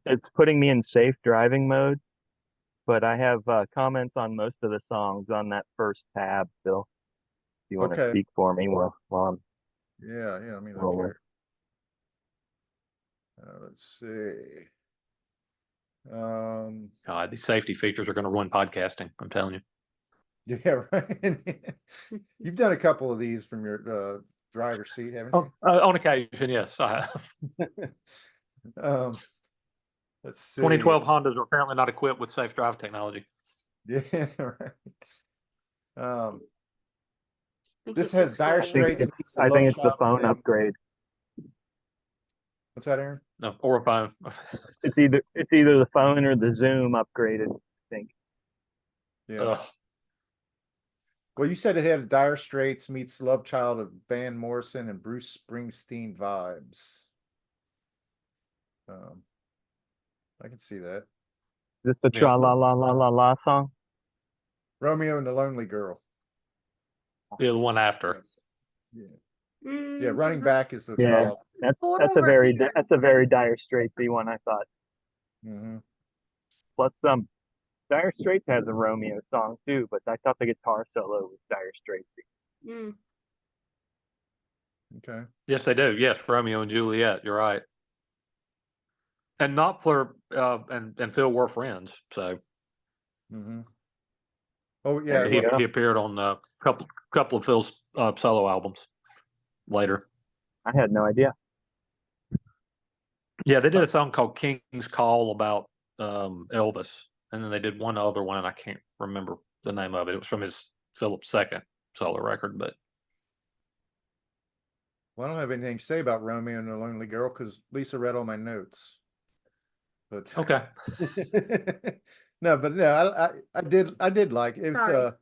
It's putting me in safe driving mode, but I have comments on most of the songs on that first tab, Phil. If you want to speak for me while I'm Yeah, let me look rolling. here. Let's see. God, these safety features are going to ruin podcasting. I'm telling you. Yeah, right. You've done a couple of these from your driver's seat, haven't you? On occasion, yes, I have. Let's see. 2012 Hondas are apparently not equipped with safe drive technology. Yeah, right. This has Dire Straits. I think it's the phone upgrade. What's that, Aaron? No, or a phone. It's either the phone or the Zoom upgraded, I think. Yeah. Ugh. Well, you said it had Dire Straits meets Love Child of Van Morrison and Bruce Springsteen vibes. I can see that. Is this the Tra La La La La La song? Romeo and the Lonely Girl. Yeah, the one after. Yeah. Yeah, Running Back is the Yeah, that's a very Dire Straitsy one, I thought. Mm-hmm. Plus, Dire Straits has a Romeo song too, but I thought the guitar solo was Dire Straitsy. Okay. Yes, they do. Yes, Romeo and Juliet. You're right. And Knopfler and Phil were friends, so. Mm-hmm. Oh yeah, he appeared on a couple of Phil's solo albums later. I had no idea. Yeah, they did a song called King's Call about Elvis, and then they did one other one, and I can't remember the name of it. It was from his Philip's second solo record, but. Well, I don't have anything to say about Romeo and the Lonely Girl because Lisa read all my notes. But okay. I did like it. Sorry.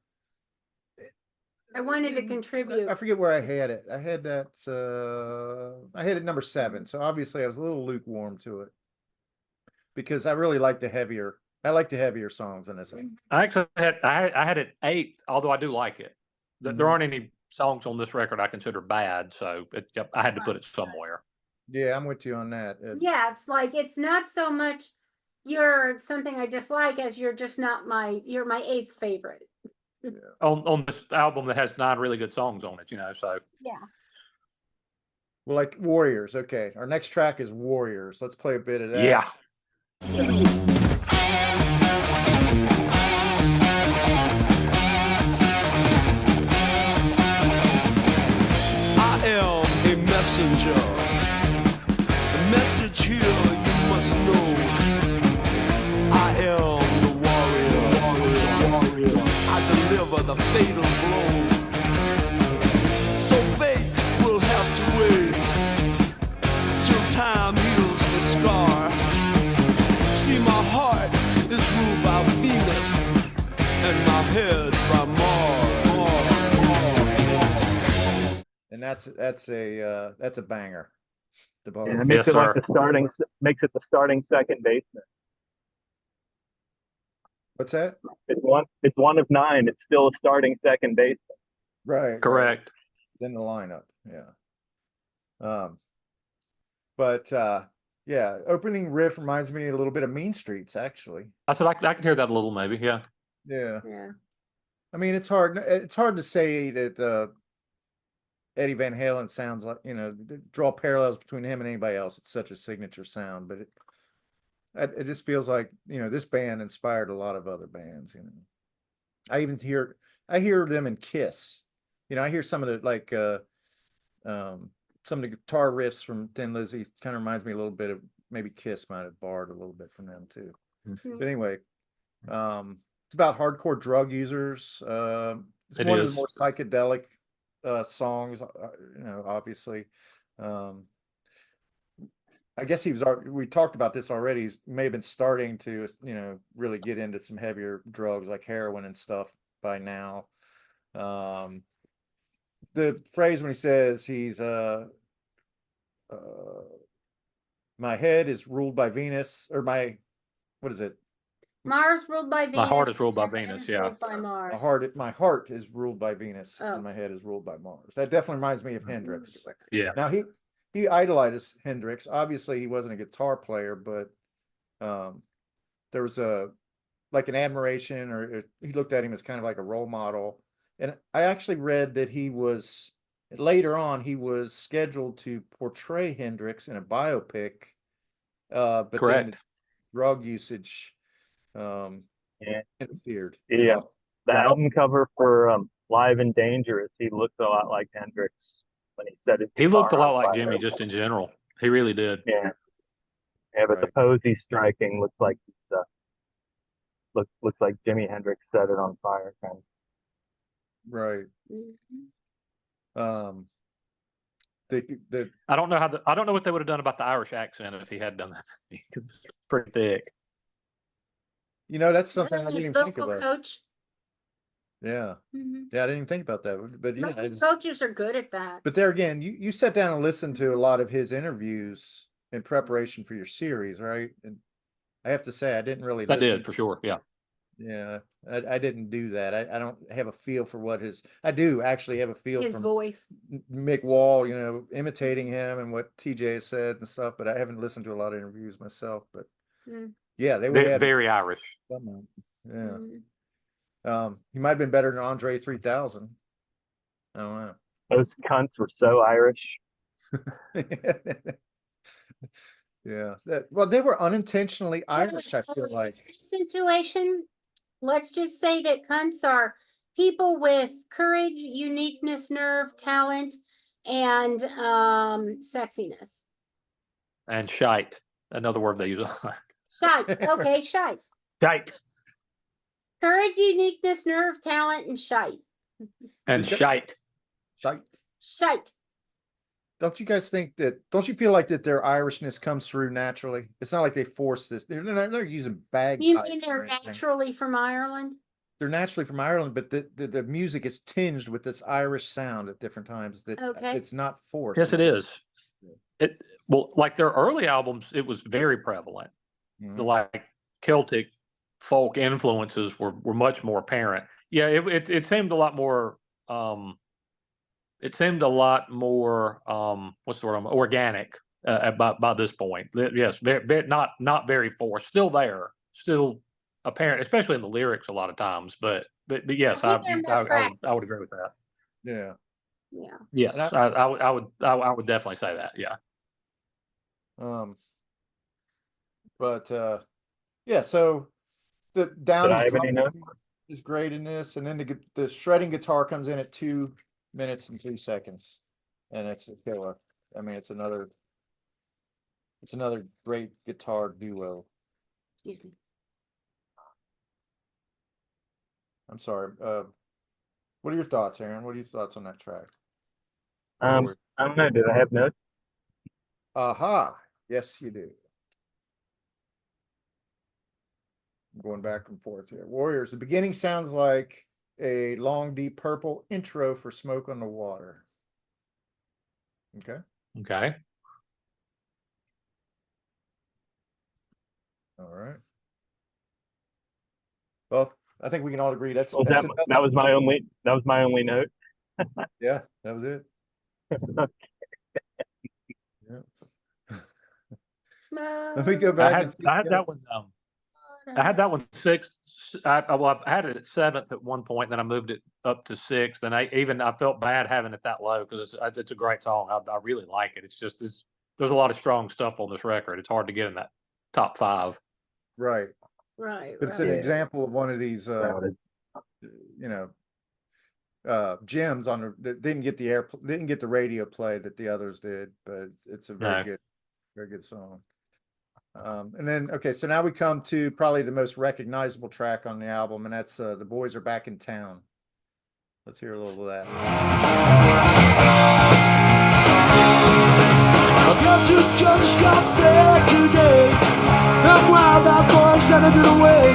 I wanted to contribute. I forget where I had it. I had that. I had it number 7. So obviously I was a little lukewarm to it because I really like the heavier. I like the heavier songs in this. I actually had it 8th, although I do like it. There aren't any songs on this record I consider bad, so I had to put it somewhere. Yeah, I'm with you on that. Yeah, it's like it's not so much you're something I dislike as you're just not you're my 8th favorite. Yeah. On this album that has 9 really good songs on it, so. Yeah. Well, like Warriors. Okay, our next track is Warriors. Let's play a bit of that. Yeah. I am a messenger. The message here you must know. I am the warrior. I deliver the fatal blow. So fate will have to wait till time heals the scar. See, my heart is ruled by Venus and my head by Mars. And that's a banger. Yeah, it makes it the starting second baseman. What's that? It's one of 9. It's still a starting second base. Right. Correct. In the lineup. Yeah. But yeah, opening riff reminds me a little bit of Mean Streets, actually. I said I can hear that a little, maybe. Yeah. Yeah. Yeah. I mean, it's hard to say that Eddie Van Halen sounds like, draw parallels between him and anybody else. It's such a signature sound, but it just feels like, this band inspired a lot of other bands. I hear them in Kiss. I hear some of the some of the guitar riffs from Thin Lizzy kind of reminds me a little bit of maybe Kiss might have borrowed a little bit from them too. Mhm. But anyway, it's about hardcore drug users. It's It one of is. the more psychedelic songs, obviously. I guess we talked about this already. He may have been starting to, really get into some heavier drugs like heroin and stuff by now. The phrase when he says he's my head is ruled by Venus, or what is it? Mars ruled by Venus. My heart is ruled by and my head Venus, is yeah. ruled by Mars. My heart is ruled by Venus, Oh. and my head is ruled by Mars. That definitely reminds me of Hendrix. Yeah. Now he idolized Hendrix. Obviously, he wasn't a guitar player, but there was an admiration, or he looked at him as kind of like a role model. And I actually read that later on he was scheduled to portray Hendrix in a biopic, but Correct. then drug usage Yeah. interfered. Yeah. The album cover for Live and Dangerous, he looked a lot like Hendrix when he said it. He looked a lot like Jimmy just in general. He really did. Yeah. Yeah, but Right. the pose he's striking looks like he's looks like Jimi Hendrix set it on fire kind of. Right. Mhm. I don't know what they would have done about the Irish accent if he had done that, because it's pretty thick. That's something I didn't even think Vocal about. coach. Yeah. Mhm. Yeah, I didn't even think about that. But yeah, Vocal coaches are good at that. but there again, you sat down and listened to a lot of his interviews in preparation for your series, right? And I have to say, I didn't really I listen. did, for sure. Yeah. Yeah, I didn't do that. I don't have a feel for I do actually have a feel His from voice. Mick Wall, imitating him and what TJ said and stuff, but I haven't listened to a lot of interviews myself. But Mm. yeah, they would have Very Irish. someone. Yeah. Mhm. He might have been better than Andre 3000. I don't know. Those cunts were so Irish. Yeah. Well, they were unintentionally Irish, I feel like. Situation. Let's just say that cunts are people with courage, uniqueness, nerve, talent, and sexiness. And shite. Another word they use a lot. Shite. Okay, shite. Shite. Courage, uniqueness, nerve, talent, and shite. And shite. Shite. Shite. Don't you feel like that their Irishness comes through naturally? It's not like they force this. They're using bagpipes. You mean they're or anything. naturally from Ireland? They're naturally from Ireland, but the music is tinged with this Irish sound at different times. That Okay. it's not forced. Yes, it is. Well, like their early albums, it was very prevalent. Mhm. The Celtic folk influences were much more apparent. Yeah, it seemed a lot more. It seemed a lot more. What's the word? Organic by this point. Yes, not very forced. Still there. Still apparent, especially in the lyrics a lot of times. But yes, I would agree with that. Yeah. Yeah. Yes, And I would definitely say that. Yeah. But yeah. So the Did I have any notes? is great in this, and then the shredding guitar comes in at 2 minutes and 3 seconds, and it's a killer. I mean, it's another great guitar duo. Excuse me. I'm sorry. What are your thoughts, Aaron? What are your thoughts on that track? I don't know. Did I have notes? Aha. Yes, you do. I'm going back and forth here. Warriors. The beginning sounds like a long, deep purple intro for Smoke on the Water. Okay. Okay. All right. Well, I think we can all agree that's Well, that's that was my only note. yeah, that was it. Yeah. Let me go Smoke. back and see. I had that one. I had that one sixth. I had it at seventh at one point, then I moved it up to sixth, and I felt bad having it that low because it's a great song. I really like it. It's just there's a lot of strong stuff on this record. It's hard to get in that top 5. Right. Right, But it's an right. example of one of these Crowded. gems on that didn't get the radio play that the others did, but it's a very good song. And then so now we come to probably the most recognizable track on the album, and that's The Boys Are Back in Town. Let's hear a little of that. I got you just got back today. Them wild-eyed boys that have been away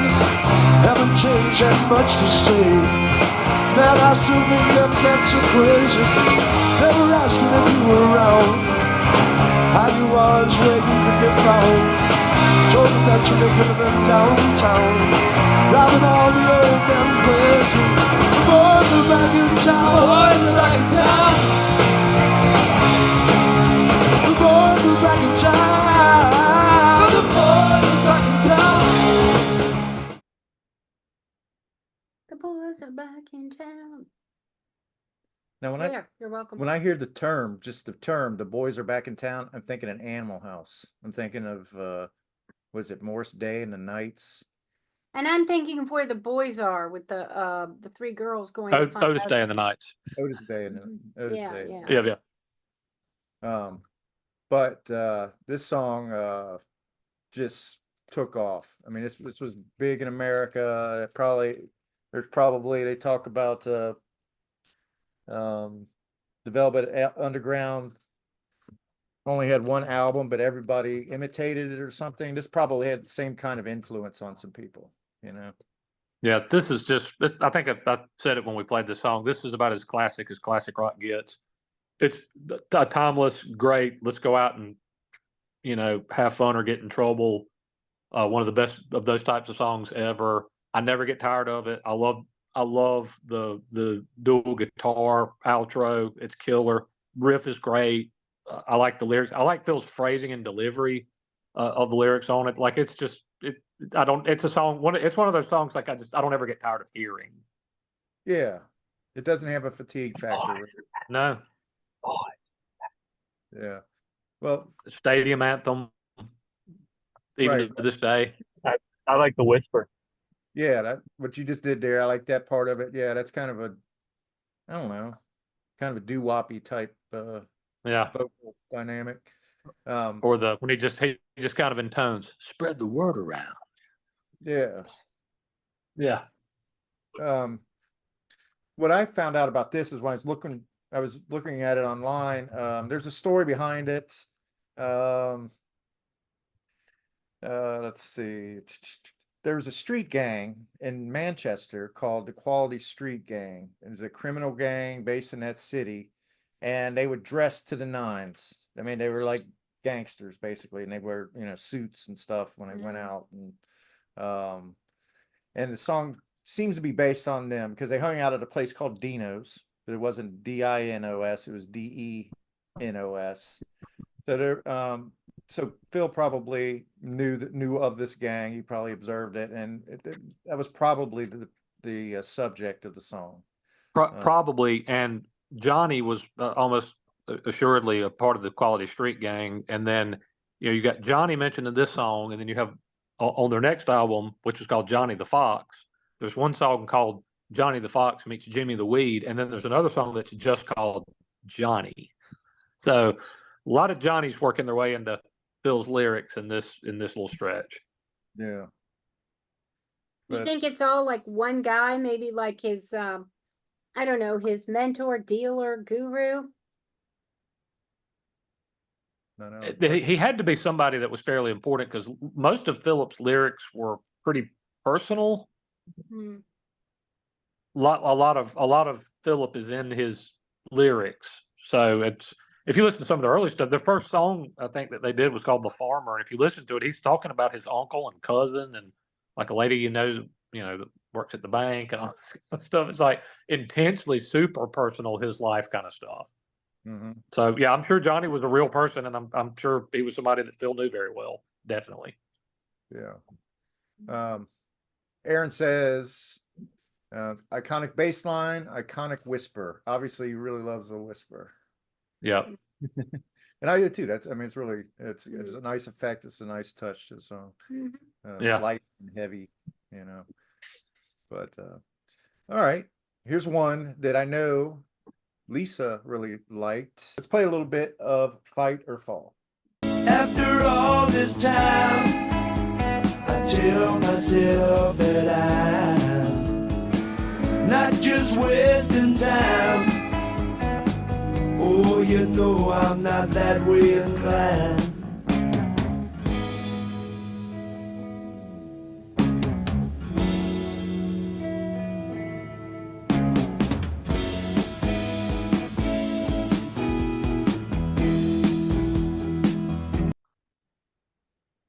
haven't changed that much to say. Man, I still think them cats are crazy. They were asking if you were around, how you was, where you could get found. Told them that you make living downtown, driving all the old men crazy. The boys are back in town. Boys are back in town. The boys are back in town. The boys are back in town. The boys are back in town. Now You're welcome. when I hear the term, The Boys Are Back in Town, I'm thinking an Animal House. I'm thinking of was it Morris Day and the Knights? And I'm thinking of where the boys are with the 3 girls going to find Otis out. Day and the Knights. Otis Day and Otis Yeah, Day. yeah. Yeah. But this song just took off. I mean, this was big in America. They talk about the Velvet Underground only had one album, but everybody imitated it or something. This probably had the same kind of influence on some people, Yeah, this is just. I think I said it when we played this song. This is about as classic rock gets. It's timeless, great. Let's go out and have fun or get in trouble. One of the best of those types of songs ever. I never get tired of it. I love the dual guitar outro. It's killer. Riff is great. I like the lyrics. I like Phil's phrasing and delivery of the lyrics on it. Like it's a song. It's one of those songs like I don't ever get tired of hearing. Yeah, it doesn't have a fatigue factor. No. Yeah. Well, Stadium anthem, even right. to this day. I like the whisper. Yeah, what you just did there. I like that part of it. Yeah, that's kind of I don't know, kind of a doo-woppy type vocal dynamic. Or when he just kind of intones, spread the word around. Yeah. Yeah. What I found out about this is when I was looking at it online. There's a story behind it. Let's see. There was a street gang in Manchester called the Quality Street Gang. It was a criminal gang based in that city, and they would dress to the nines. I mean, they were like gangsters basically, and they wear suits and stuff when they went out. And the song seems to be based on them because they hung out at a place called Dino's, but it wasn't Dinos, it was Denos. So Phil probably knew of this gang. He probably observed it, and that was probably the subject of the song. Probably, and Johnny was almost assuredly a part of the Quality Street Gang. And then you got Johnny mentioned in this song, and then you have on their next album, which was called Johnny the Fox. There's one song called Johnny the Fox Meets Jimmy the Weed, and then there's another song that's just called Johnny. So a lot of Johnny's working their way into Phil's lyrics in this little stretch. Yeah. You think it's all like one guy, maybe like his I don't know, his mentor, dealer, guru? No. He had to be somebody that was fairly important because most of Philip's lyrics were pretty personal. Mm-hmm. A lot of Philip is in his lyrics. So if you listen to some of the early stuff, the first song I think that they did was called "The Farmer," and if you listen to it, he's talking about his uncle and cousin and like a lady he knows that works at the bank and all this kind of stuff. It's like intensely super personal, his life kind of stuff. Mm-hmm. So yeah, I'm sure Johnny was a real person, and I'm sure he was somebody that Phil knew very well. Definitely. Yeah. Aaron says, iconic bass line, iconic whisper. Obviously, he really loves the whisper. Yeah. And I do too. It's really, it's a nice effect. It's a nice touch to the song. Yeah. Light and heavy, But all right, here's one that I know Lisa really liked. Let's play a little bit of Fight or Fall. After all this time, I tell myself that I'm not just wasting time. Oh, I'm not that way inclined.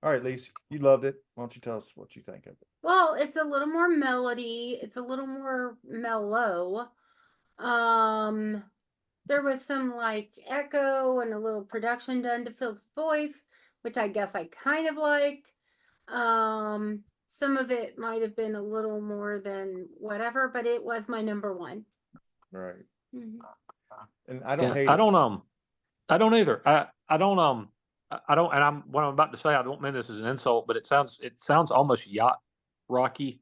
All right, Lisa, you loved it. Why don't you tell us what you think of it? Well, it's a little more melody. It's a little more mellow. There was some like echo and a little production done to Phil's voice, which I guess I kind of liked. Some of it might have been a little more than whatever, but it was my number one. Right. Mm-hmm. And I don't hate it. I don't either. I don't, and what I'm about to say, I don't mean this as an insult, but it sounds almost yacht rocky.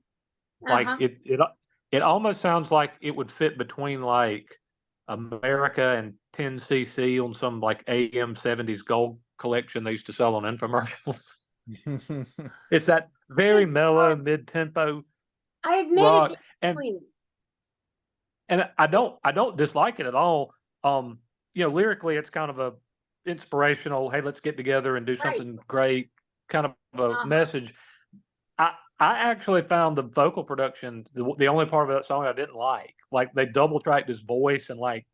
Like it almost sounds like it would fit between like America and 10cc on some like AM 70s gold collection they used to sell on infomercials. It's that very mellow mid-tempo I admit rock, it's and I don't dislike it at all. Lyrically it's kind of a inspirational, hey, let's get together and do something great kind of a message. I actually found the vocal production the only part of that song I didn't like. Like they double tracked his voice and like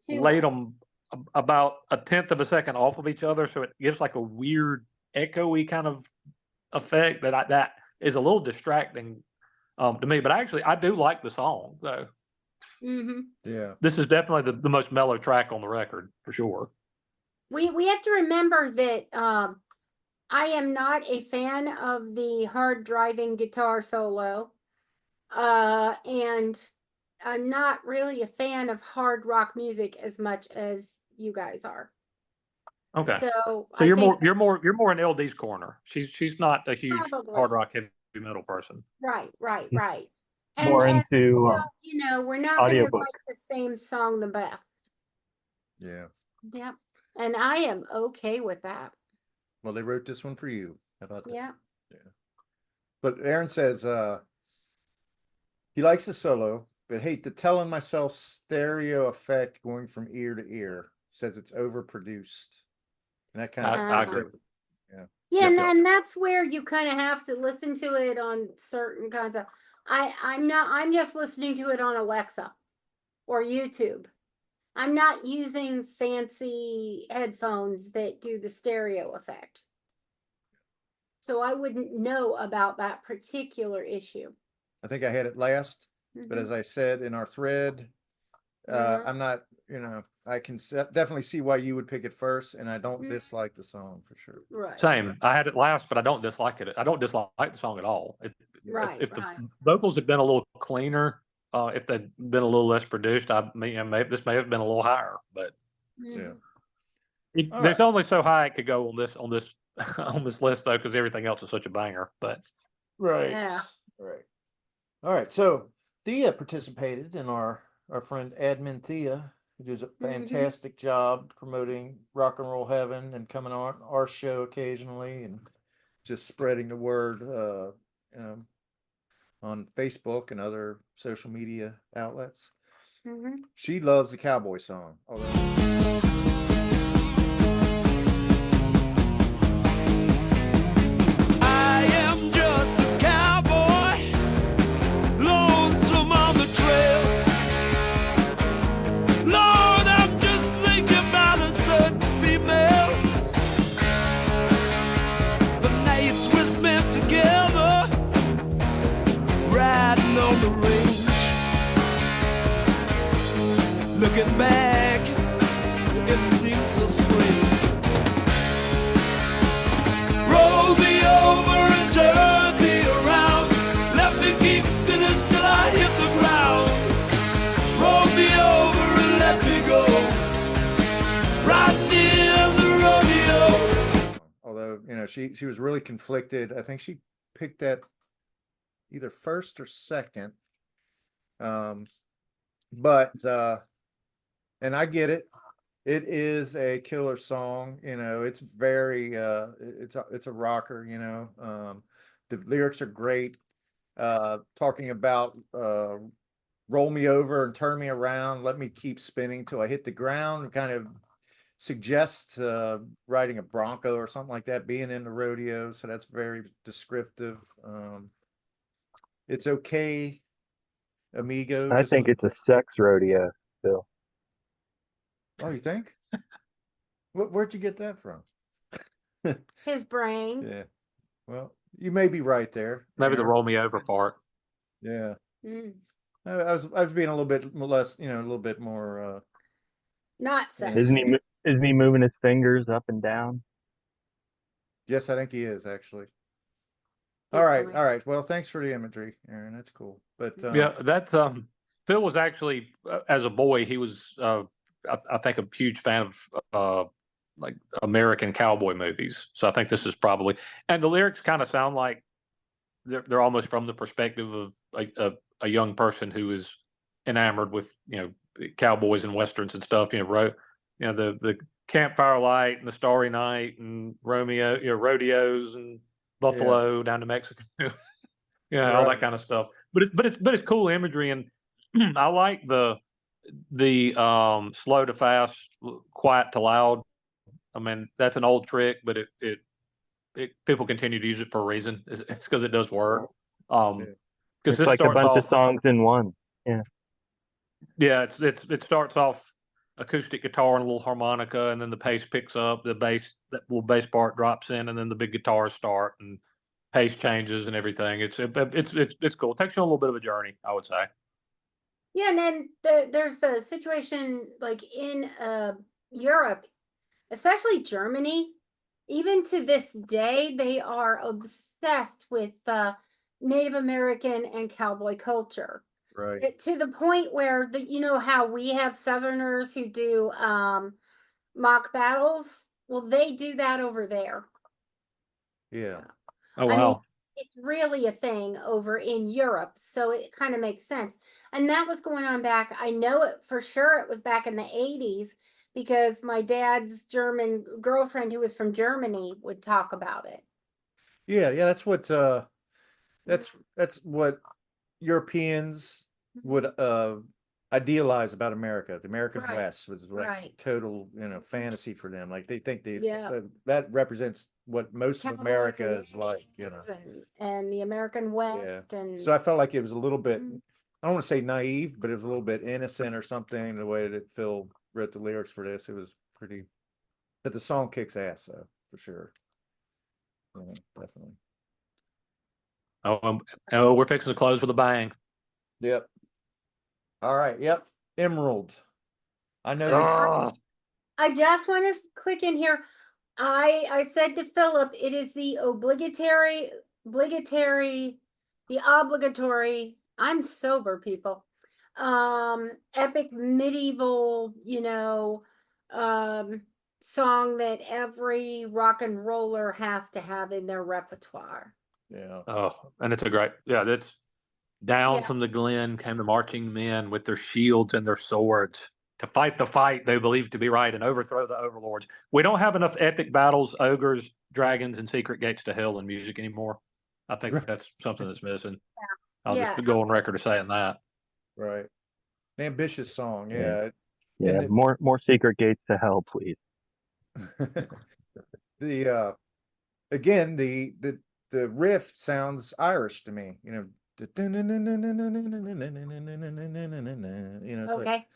laid them about a tenth of a second off of each other, so it gives like a weird echoey kind of effect that is a little distracting to me. But actually, I do like the song though. Mm-hmm. Yeah, this is definitely the most mellow track on the record for sure. We have to remember that I am not a fan of the hard driving guitar solo. And I'm not really a fan of hard rock music as much as you guys are. Okay. So you're more in LD's corner. She's not a huge hard rock heavy metal person. Right. And, more into we're not going to audiobook. like the same song the best. Yeah. Yep. And I am okay with that. Well, they wrote this one for you. How about that? Yeah. But Aaron says he likes the solo, but hate the telling myself stereo effect going from ear to ear. Says it's overproduced. And that kind of I agree. Yeah, and that's where you kind of have to listen to it on certain kinds of I'm just listening to it on Alexa or YouTube. I'm not using fancy headphones that do the stereo effect. So I wouldn't know about that particular issue. I think I had it last, but as I said in our thread, I'm not, I can definitely see why you would pick it first, and I don't dislike the song for sure. Right. Same. I had it last, but I don't dislike it. I don't dislike the song at all. If the vocals had been a little cleaner, if they'd been a little less produced, this may have been a little higher. But there's only so high it could go on this on this list though, because everything else is such a banger. But right. All right. So Thea participated in our friend Admin Thea, who does a fantastic job promoting Rock and Roll Heaven and coming on our show occasionally and just spreading the word on Facebook and other social media outlets. She loves the cowboy song. I am just a cowboy, lonesome on the trail. Lord, I'm just thinking about a certain female. The nights we spent together, right on the range. Looking back, it seems so strange. Roll me over and turn me around. Let me keep spinning till I hit the ground. Roll me over and let me go. Riding in the rodeo. Although, she was really conflicted. I think she picked that either first or second. But and I get it. It is a killer song. It's very it's a rocker. The lyrics are great. Talking about roll me over and turn me around, let me keep spinning till I hit the ground, kind of suggests riding a bronco or something like that, being in the rodeo. So that's very descriptive. It's okay, amigo. I think it's a sex rodeo, Phil. Oh, you think? Where'd you get that from? His brain. Yeah. Well, you may be right there. Maybe the roll me over part. Yeah. Mm. I was being a little bit less, a little bit more. Not sex. Isn't he moving his fingers up and down? Yes, I think he is actually. Good All right, point. all right. Well, thanks for the imagery, Aaron. That's cool. But Yeah, that's Phil was actually as a boy he was I think a huge fan of like American cowboy movies. So I think this is probably, and the lyrics kind of sound like they're almost from the perspective of a young person who is enamored with cowboys and westerns and stuff. The campfire light and the starry night and Romeo, rodeos and buffalo down to Mexico. All that kind of stuff. But it's cool imagery, and I like the slow to fast, quiet to loud. I mean, that's an old trick, but it people continue to use it for a reason. It's because it does work. It's like a bunch of songs in one. Yeah. Yeah, it starts off acoustic guitar and a little harmonica, and then the pace picks up. That little bass part drops in, and then the big guitars start, and pace changes and everything. It's cool. It takes you on a little bit of a journey, I would say. Yeah, and then there's the situation like in Europe, especially Germany. Even to this day, they are obsessed with Native American and cowboy culture. right. To the point where how we have Southerners who do mock battles. Well, they do that over there. Yeah. Oh wow. It's really a thing over in Europe, so it kind of makes sense. And that was going on back, I know it for sure, it was back in the 80s, because my dad's German girlfriend who was from Germany would talk about it. Yeah, that's what that's what Europeans would idealize about America. The American Right, West was like right. total, fantasy for them. Like they think Yeah. that represents what most of Cowboys America and is like, and the American West and So I felt like it was a little bit, Mm. I don't want to say naive, but it was a little bit innocent or something, the way that Phil wrote the lyrics for this. It was pretty, but the song kicks ass, though, for sure. Yeah, definitely. Oh, we're fixing to close with a bang. Yep. All right. Yep. Emerald. I know this. I just want to click in here. I said to Philip, it is the obligatory, I'm sober, people. Epic medieval, song that every rock and roller has to have in their repertoire. Yeah. Oh, and it's a great, that's down Yeah. from the glen came the marching men with their shields and their swords to fight the fight they believe to be right and overthrow the overlords. We don't have enough epic battles, ogres, dragons, and secret gates to hell in music anymore. I think that's something that's missing. I'll just go on record of saying that. Right. An ambitious song. Yeah. Yeah. Yeah. More secret gates to hell, please. Again, the riff sounds Irish to me, it's Okay.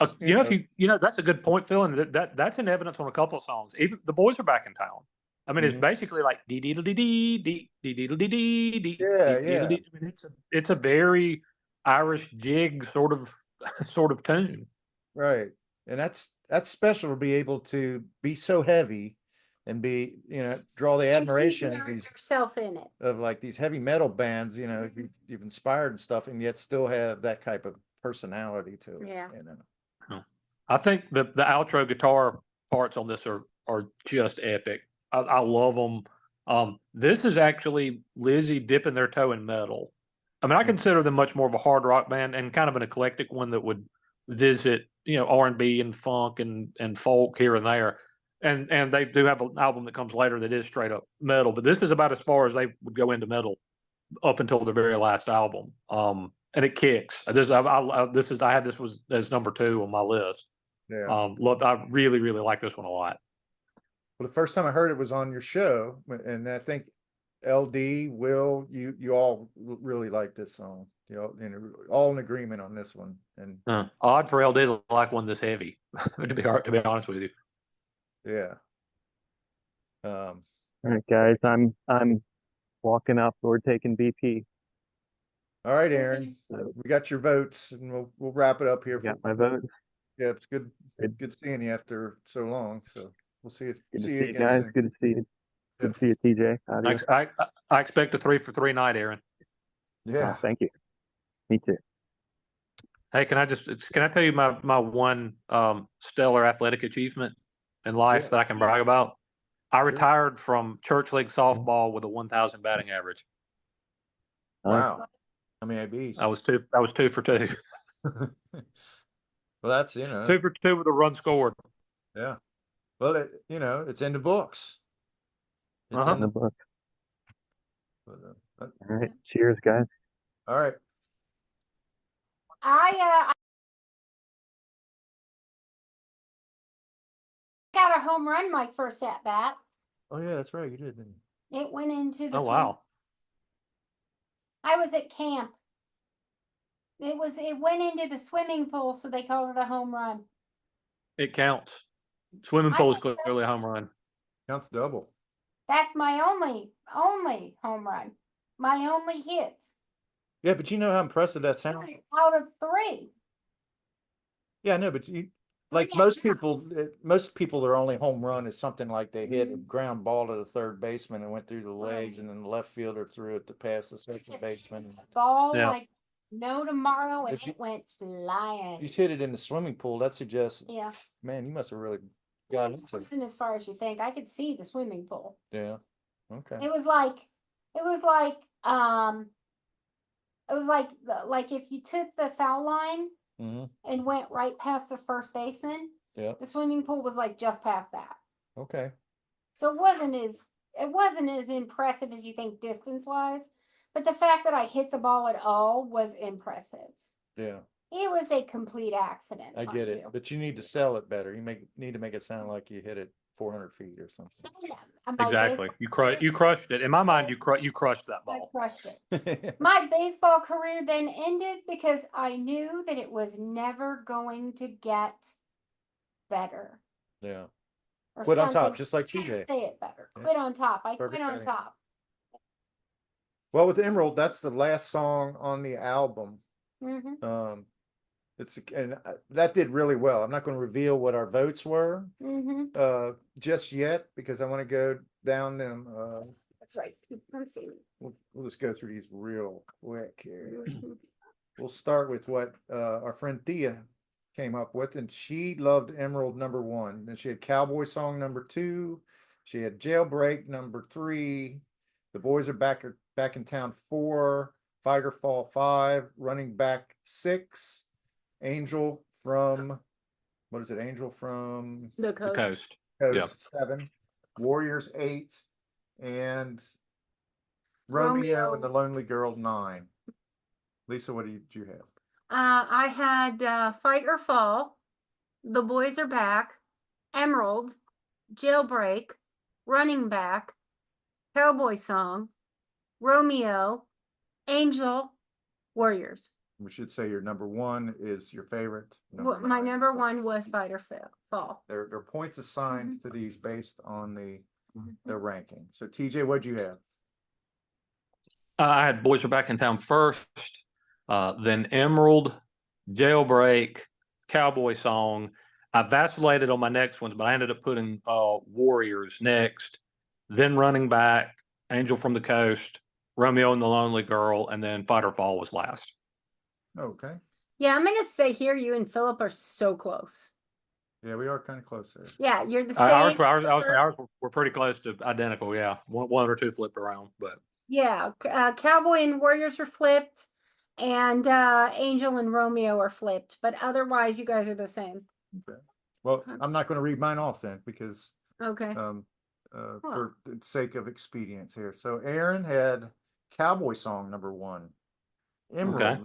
albums. That's a good point, Phil, and that's in evidence on a couple of songs. Even The Boys Are Back in Town. I mean, it's basically like dee dee dee dee dee dee dee dee dee dee. Yeah. I mean, it's a very Irish jig sort of tune. Right. And that's special to be able to be so heavy and be, draw the admiration of these yourself in it. of like these heavy metal bands, you've inspired and stuff, and yet still have that type of personality to it. Yeah. I think the outro guitar parts on this are just epic. I love them. This is actually Lizzy dipping their toe in metal. I mean, I consider them much more of a hard rock band and kind of an eclectic one that would visit, R&B and funk and folk here and there. And they do have an album that comes later that is straight up metal, but this is about as far as they would go into metal up until their very last album. And it kicks. I had this was as number 2 on my list. Yeah. I really, really like this one a lot. Well, the first time I heard it was on your show, and I think LD, Will, you all really like this song. All in agreement on this one. And odd for LD to like one this heavy, to be honest with you. Yeah. All right, guys, I'm walking up. We're taking BP. All right, Aaron, we got your votes, and we'll wrap it up here. Got my votes. Yeah, it's good seeing you after so long. So we'll see you. Good to see you you again guys. soon. Good to see you. Good to see you, TJ. Adios. I expect a 3 for 3 night, Aaron. Yeah. Thank you. Me too. Hey, can I tell you my one stellar athletic achievement in life that I can brag about? I retired from church league softball with a 1,000 batting average. Wow. How many ABs? I was 2 for 2. Well, that's 2 for 2 with a run scored. Yeah. Well, it's in the books. It's in the book. All right. Cheers, guys. All right. I got a home run my first at bat. Oh yeah, that's right. You did, didn't you? It went into the. Oh wow! I was at camp. It went into the swimming pool, so they called it a home run. It counts. Swimming pool is clearly a home run. Counts double. That's my only home run. My only hit. Yeah, but you know how impressive that sounds. Out of 3. Yeah, I know, but most people, their only home run is something like they hit a ground ball to the third baseman and went through the legs, and then the left fielder threw it to pass the second baseman. Ball like no tomorrow, and it went flying. If you hit it in the swimming pool, that suggests, yeah, man, you must have really got into it. It wasn't as far as you think. I could see the swimming pool. Yeah. Okay. It was like if you took the foul line and went right past the first baseman. Yeah. The swimming pool was like just past that. Okay. So it wasn't as impressive as you think distance wise, but the fact that I hit the ball at all was impressive. Yeah. It was a complete accident. I get it, but you need to sell it better. You need to make it sound like you hit it 400 feet or something. Exactly. You crushed it. In my mind, you crushed that ball. I crushed it. My baseball career then ended because I knew that it was never going to get better. Yeah. Or quit on top, something. just like TJ. Say it better. Yeah. Quit on top. I Perfect. quit on top. Well, with Emerald, that's the last song on the album. Mm-hmm. That did really well. I'm not going to reveal what our votes were just yet because I want to go down them. That's right. Let's see. We'll just go through these real quick here. We'll start with what our friend Thea came up with, and she loved Emerald #1. Then she had Cowboy Song #2. She had Jailbreak #3. The Boys Are Back in Town 4. Figer Fall 5. Running Back 6. Angel from the Coast. Coast 7. Warriors 8. And Romeo and the Lonely Girl 9. Lisa, what did you have? I had Fight or Fall, The Boys Are Back, Emerald, Jailbreak, Running Back, Cowboy Song, Romeo, Angel, Warriors. We should say your number one is your favorite. Well, my 9. number So one was Fight or Fall. there are points assigned to these based on the Mm-hmm. ranking. So TJ, what'd you have? I had Boys Are Back in Town first, then Emerald, Jailbreak, Cowboy Song. I vacillated on my next ones, but I ended up putting Warriors next, then Running Back, Angel from the Coast, Romeo and the Lonely Girl, and then Fight or Fall was last. Okay. Yeah, I'm gonna say here you and Philip are so close. Yeah, we are kind of close there. Yeah, you're the same. Ours were pretty close to identical. Yeah, one or two flipped around, but yeah, Cowboy and Warriors are flipped, and Angel and Romeo are flipped. But otherwise, you guys are the same. Okay. Well, I'm not going to read mine off then because Okay. for the sake of expedience here. So Aaron had Cowboy Song number 1, Emerald. Okay.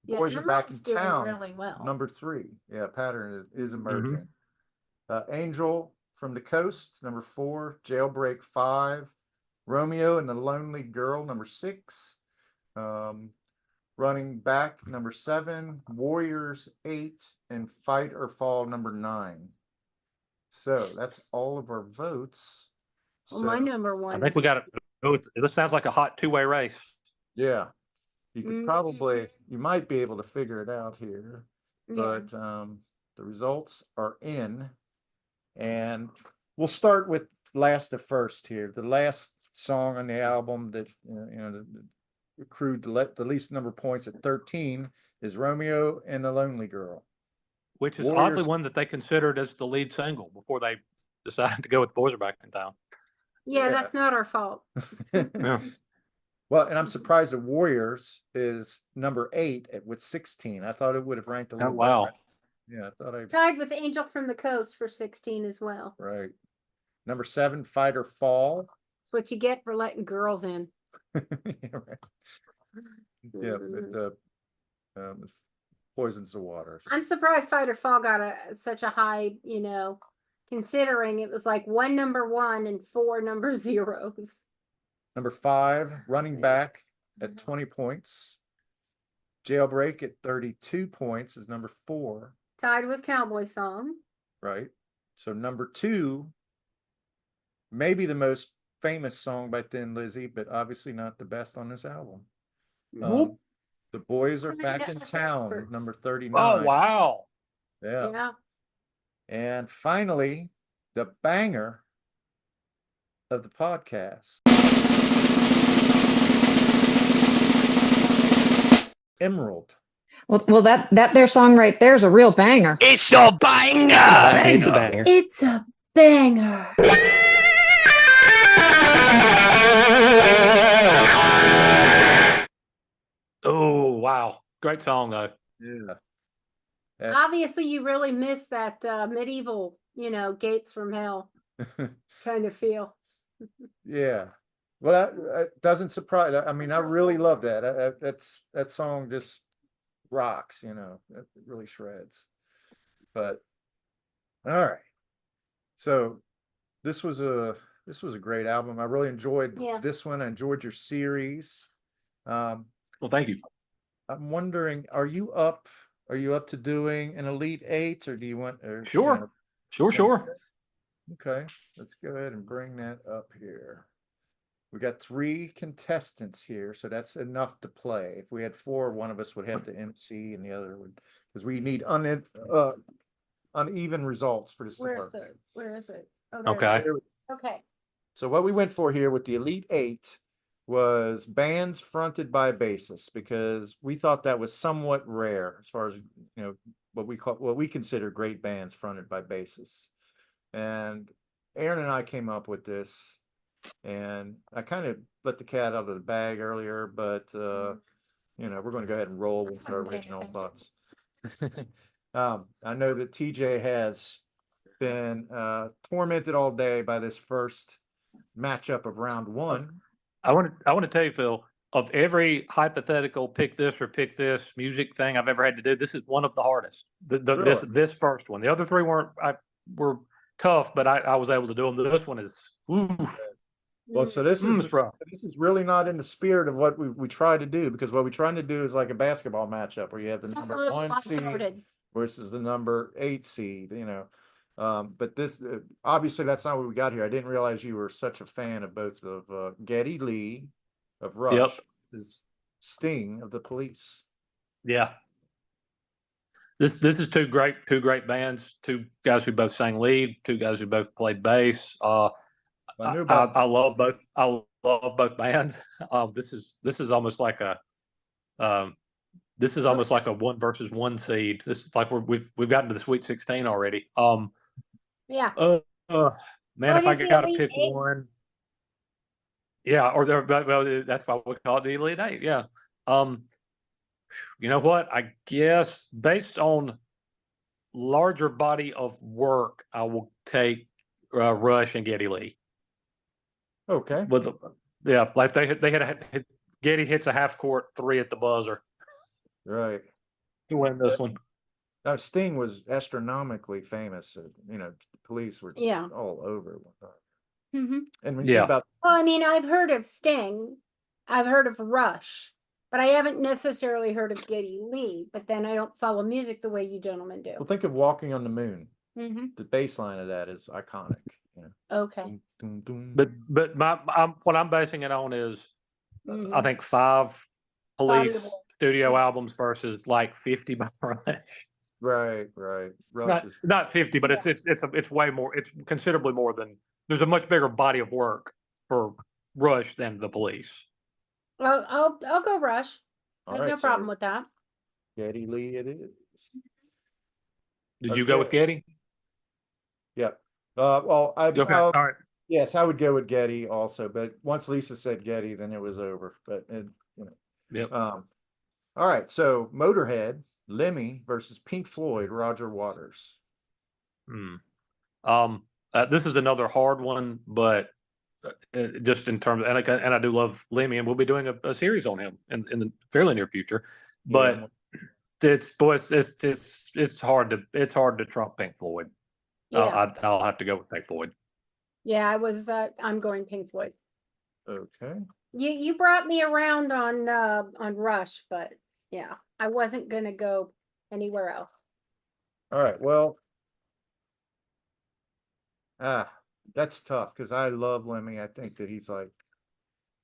Boys Are Back in Emerald's doing Town really well. number 3. Yeah, pattern is emerging. Angel from the Coast number 4, Jailbreak 5, Romeo and the Lonely Girl number 6, Running Back number 7, Warriors 8, and Fight or Fall number 9. So that's all of our votes. Well, my number one. I think we got it. Oh, this sounds like a hot two-way race. Yeah, you could probably, you might be able to figure it out here, but the results are in, and we'll start with last to first here. The last song on the album that that accrued the least number of points at 13 is Romeo and the Lonely Girl, Which is Warriors. oddly one that they considered as the lead single before they decided to go with Boys Are Back in Town. Yeah, that's not our fault. Yeah. Well, and I'm surprised that Warriors is number 8 with 16. I thought it would have ranked a little wow. better. Yeah, I thought I Tied with Angel from the Coast for 16 as well. right. Number 7, Fight or Fall. That's what you get for letting girls in. Yeah, right. Yeah, it poisons the waters. I'm surprised Fight or Fall got such a high, considering it was like 1 number 1 and 4 number 0s. Number 5, Running Back at 20 points. Jailbreak at 32 points is number 4. Tied with Cowboy Song. Right. So number 2, maybe the most famous song by Thin Lizzy, but obviously not the best on this album. The Boys Are Back in Town, number 39. Oh, wow. Yeah. And finally, the banger of the podcast, Emerald. Well, that their song right there is a real banger. It's a banger. It's a banger. It's a banger. Oh, wow. Great song, though. Yeah. Obviously, you really miss that medieval, Gates from Hell kind of feel. Yeah. Well, that doesn't surprise. I mean, I really love that. That song just rocks. It really shreds. But all right. So this was a great album. I really enjoyed this one. I enjoyed your series. Well, thank you. I'm wondering, are you up to doing an Elite 8, or do you want? Sure. Okay, let's go ahead and bring that up here. We got 3 contestants here, so that's enough to play. If we had 4, one of us would have to MC and the other would, because we need uneven results for this. Where is it? Oh, Okay. Okay. So what we went for here with the Elite 8 was bands fronted by a bassist, because we thought that was somewhat rare as far as what we consider great bands fronted by bassists. And Aaron and I came up with this, and I kind of let the cat out of the bag earlier, but we're going to go ahead and roll with our original thoughts. I know that TJ has been tormented all day by this first matchup of round 1. I want to tell you, Phil, of every hypothetical pick this or pick this music thing I've ever had to do, this is one of the hardest. Really? This first one. The other 3 were tough, but I was able to do them. This one is oof. Well, so this is It's rough. this is really not in the spirit of what we try to do, because what we're trying to do is like a basketball matchup where you have the So number 1 seed lighthearted. versus the number 8 seed, but this obviously that's not what we got here. I didn't realize you were such a fan of both of Geddy Lee of Rush, is Sting of the Police. Yeah. This is two great bands, two guys who both sang lead, two guys who both played bass. I love both. I love both bands. This is almost like a this is almost like a 1 versus 1 seed. This is like we've gotten to the Sweet 16 already. Yeah. Man, What if I is the got to Elite pick Eight? one, yeah, or well, that's why we call it the Elite Eight. Yeah. You know what? I guess based on larger body of work, I will take Rush and Geddy Lee. Okay. Like they had Geddy hits a half court 3 at the buzzer Right. to win this one. Now, Sting was astronomically famous. The Police were Yeah. all over it one time. Mm-hmm. And when you think about Well, I mean, I've heard of Sting, I've heard of Rush, but I haven't necessarily heard of Geddy Lee. But then I don't follow music the way you gentlemen do. well, think of Walking on the Moon. Mm-hmm. The bass line of that is iconic. Okay. Dun, dun, dun. But what I'm basing it on is Mhm. I think 5 Police Body of work. studio Yeah. albums versus like 50 by Rush. Right. Rush is Not 50, but it's way more. It's considerably more than. There's a much bigger body of work for Rush than the Police. Well, I'll go Rush. I all have right. no problem with that. Geddy Lee, it is. Did you go with Geddy? Yep. Well, Okay. All right. yes, I would go with Geddy also, but once Lisa said Geddy, then it was over. But Yep. all right. So Motorhead, Lemmy versus Pink Floyd, Roger Waters. This is another hard one, but just in terms, and I do love Lemmy, and we'll be doing a series on him in the fairly near future. But it's hard to trump Pink Floyd. Yeah. I'll have to go with Pink Floyd. Yeah, I'm going Pink Floyd. Okay. You brought me around on Rush, but yeah, I wasn't gonna go anywhere else. All right. Well, that's tough because I love Lemmy. I think that he's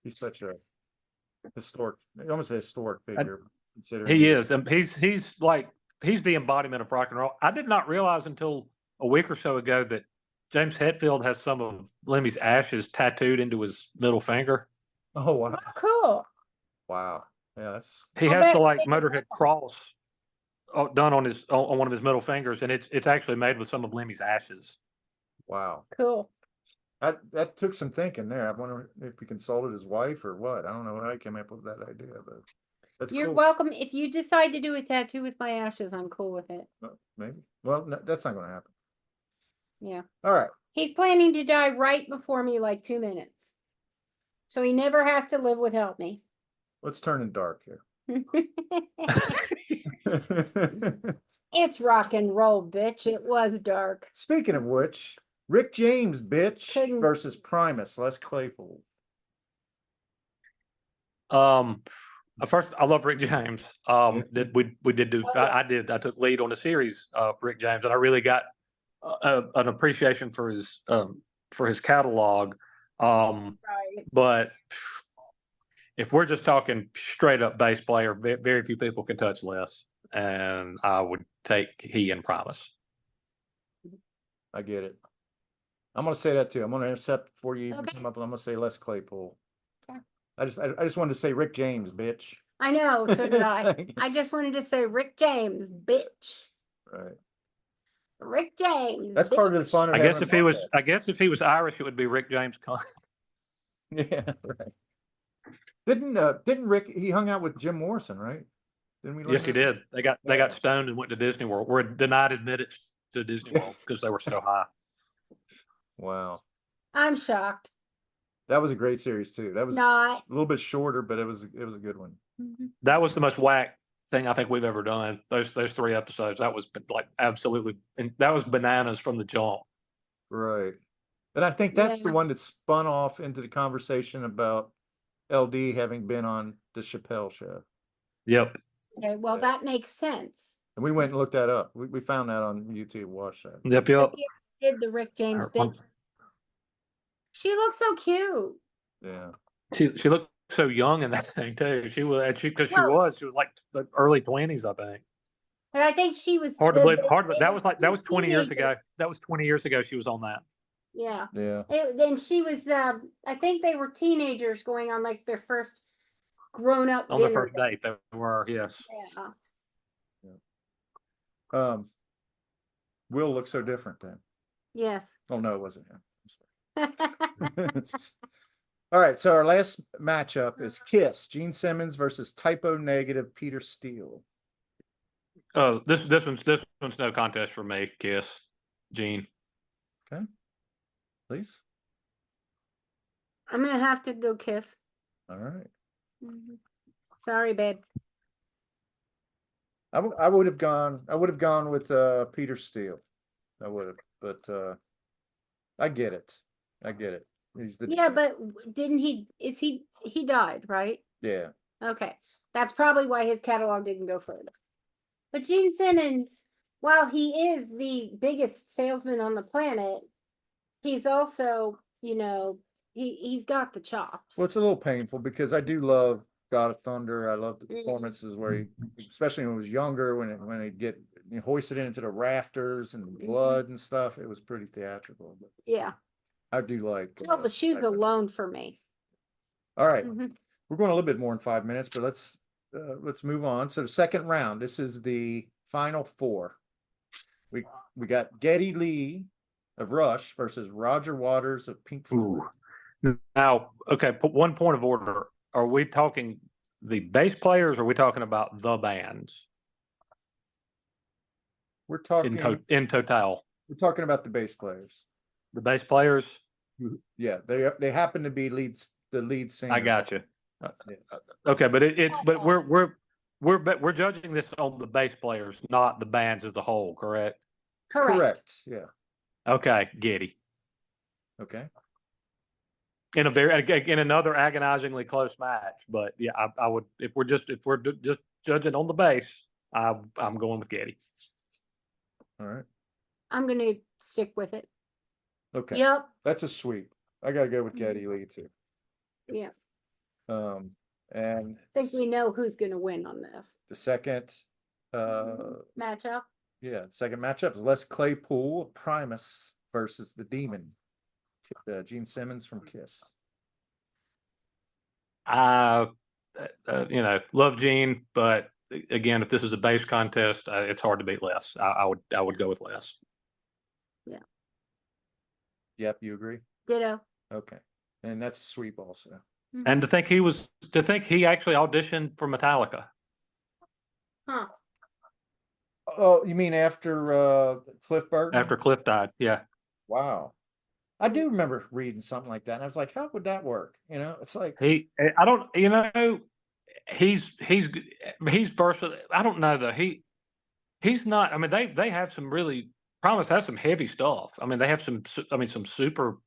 such a historic, almost a historic figure. Considering He is, and he's the embodiment of rock and roll. I did not realize until a week or so ago that James Hetfield has some of Lemmy's ashes tattooed into his middle finger. Oh wow! Oh, cool. Wow. Yeah, that's. He has the Motorhead cross done on one of his middle fingers, and it's actually made with some of Lemmy's ashes. Wow. Cool. That took some thinking there. I wonder if he consulted his wife or what. I don't know how he came up with that idea, but that's You're cool. welcome. If you decide to do a tattoo with my ashes, I'm cool with it. Maybe. Well, no, that's not going to happen. Yeah. All right. He's planning to die right before me, like 2 minutes. So he never has to live without me. Let's turn it dark here. It's rock and roll, bitch. It was dark. Speaking of which, Rick James, bitch, Couldn't- versus Primus, Les Claypool. First, I love Rick James. I took lead on the series of Rick James, and I really got an appreciation for his catalog. Right. But if we're just talking straight up bass player, very few people can touch Les, and I would take he and Primus. I get it. I'm going to say that too. I'm going to intercept before you even Okay. come up. I'm going to say Les Claypool. Okay. I just wanted to say Rick James, bitch. I know, so did I. It's like- I just wanted to say Rick James, bitch. Right. Rick James. That's part of the bitch. fun of I guess having if he was, podcast. I guess if he was Irish, it would be Rick James. Yeah, right. Didn't Rick? He hung out with Jim Morrison, right? Didn't we? learn Yes, he that? did. They got stoned and went to Disney World. Were denied admittance to Disney World because they were so high. Wow, I'm shocked. that was a great series too. That was Not. a little bit shorter, but it was a good one. That was the most whack thing I think we've ever done. Those 3 episodes. That was like absolutely, and that was bananas from the jump. Right. And I think that's the Yeah. one that spun off into the conversation about LD having been on the Chappelle show. Yep. Okay, well, Yeah. that makes sense. And we went and looked that up. We found that on YouTube, watched that. Yep. Because Yep. he did the Rick James bit. She looks so cute. Yeah. She looked so young in that thing too. She was she was like the early 20s, I think. And I think she was Hard to believe. That they was that was 20 years ago. teenagers. That was 20 years ago. She was on that. Yeah. Yeah. Then she was. I think they were teenagers going on like their first grown-up On dinner the first date, they were, yes. Yeah. Will looks so different then. Yes. Oh no, it wasn't him. I'm sorry. All right, so our last matchup is Kiss, Gene Simmons versus Typo Negative Peter Steele. Oh, this one's no contest for me. Kiss, Gene. Okay, please. I'm gonna have to go Kiss. All right. Sorry, babe. I would have gone with Peter Steele. I would have, but I get it. He's the Yeah, but didn't he? He died, right? yeah. Okay, that's probably why his catalog didn't go further. But Gene Simmons, while he is the biggest salesman on the planet, he's also, he's got the chops. Well, it's a little painful because I do love God of Thunder. I love the performances where he, especially when he was younger, when he'd get hoisted into the rafters and blood and stuff. It was pretty theatrical. But Yeah. I do like. Well, the shoes alone for me. All right, Mhm. we're going a little bit more in 5 minutes, but let's move on. So the second round. This is the final four. We got Geddy Lee of Rush versus Roger Waters of Pink Floyd. Ooh. Now, okay, put one point of order. Are we talking the bass players, or are we talking about the bands? We're talking in total. We're talking about the bass players. The bass players. Yeah, they happen to be the lead singer. I got you. Yeah. Okay, but we're judging this on the bass players, not the bands as a whole, correct? Correct. Yeah. Okay, Geddy. Okay. In another agonizingly close match, but yeah, I would if we're just judging on the bass, I'm going with Geddy. All right. I'm gonna stick with it. Okay. Yep. That's a sweep. I gotta go with Geddy Lee too. Yeah. And I think we know who's gonna win on this the second matchup. yeah, second matchup is Les Claypool of Primus versus the Demon, Gene Simmons from Kiss. Love Gene, but again, if this is a bass contest, it's hard to beat Les. I would go with Les. Yeah. Yep, you agree? Ditto. Okay, and that's a sweep also. And to think he actually auditioned for Metallica. Huh. Oh, you mean after Cliff Burton? After Cliff died, yeah. Wow. I do remember reading something like that. And I was like, how would that work? It's like he's versatile. I don't know though. He's not. I mean, they have some really. Primus has some heavy stuff. I mean, they have some super.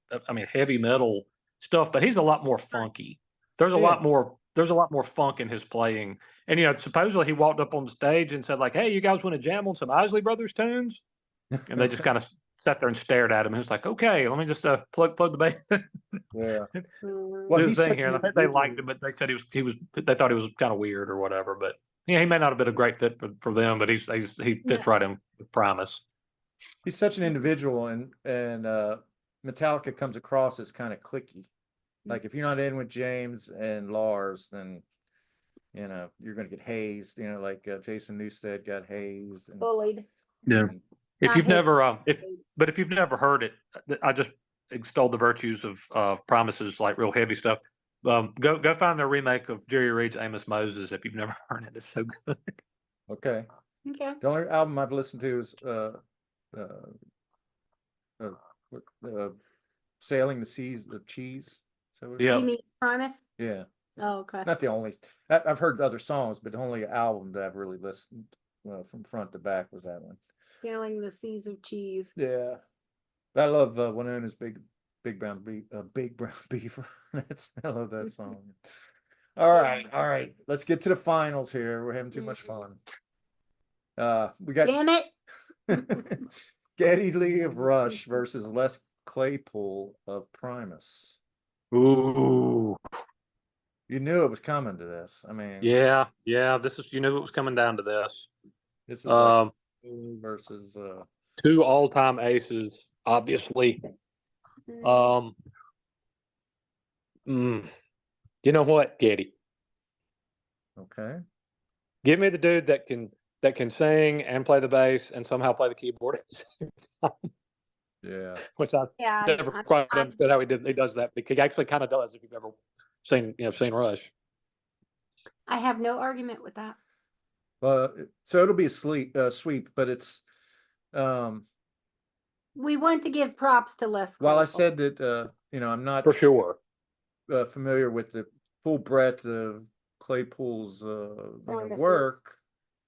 Heavy metal stuff, but he's a lot more funky. There's a lot more funk in his playing. And supposedly he walked up on the stage and said like, "Hey, you guys want to jam on some Isley Brothers tunes?" And they just kind of sat there and stared at him. He was like, "Okay, let me just plug the bass." Yeah. Well, he's thing here, and I think they liked him, but they said he was. They thought he was kind of weird or whatever. But yeah, he may not have been a great fit for them, but he fits right in with Primus. He's such an individual, and Metallica comes across as kind of cliquey. Like if you're not in with James and Lars, then you're going to get hazed. Like Jason Newsted got hazed and Bullied. Yeah. If you've never heard it, I just extolled the virtues of Primus's like real heavy stuff. Go find their remake of Jerry Reed's Amos Moses if you've never heard it. It's so good. Okay. Okay. The only album I've listened to is Sailing the Seas of Cheese. So Yeah. You mean Primus? Yeah. Oh, okay. Not the only. I've heard other songs, but the only album that I've really listened from front to back was that one. Sailing the Seas of Cheese. Yeah. I love Winona's Big Big Brown Beaver. I love that song. All right. Let's get to the finals here. We're having too much fun. We got Damn it. Geddy Lee of Rush versus Les Claypool of Primus. Ooh. You knew it was coming to this. I mean, Yeah. This is, you knew it was coming down to this. This is like versus two all-time aces, obviously. You know what, Geddy? Okay. Give me the dude that can sing and play the bass and somehow play the keyboard at the same time. Yeah. Which I never quite understood how he does that, because he actually kind of does if you've ever seen Rush. I have no argument with that. So it'll be a sweep, but it's We want to give props to Les Claypool. while I said that I'm not For sure familiar with the full breadth of Claypool's work,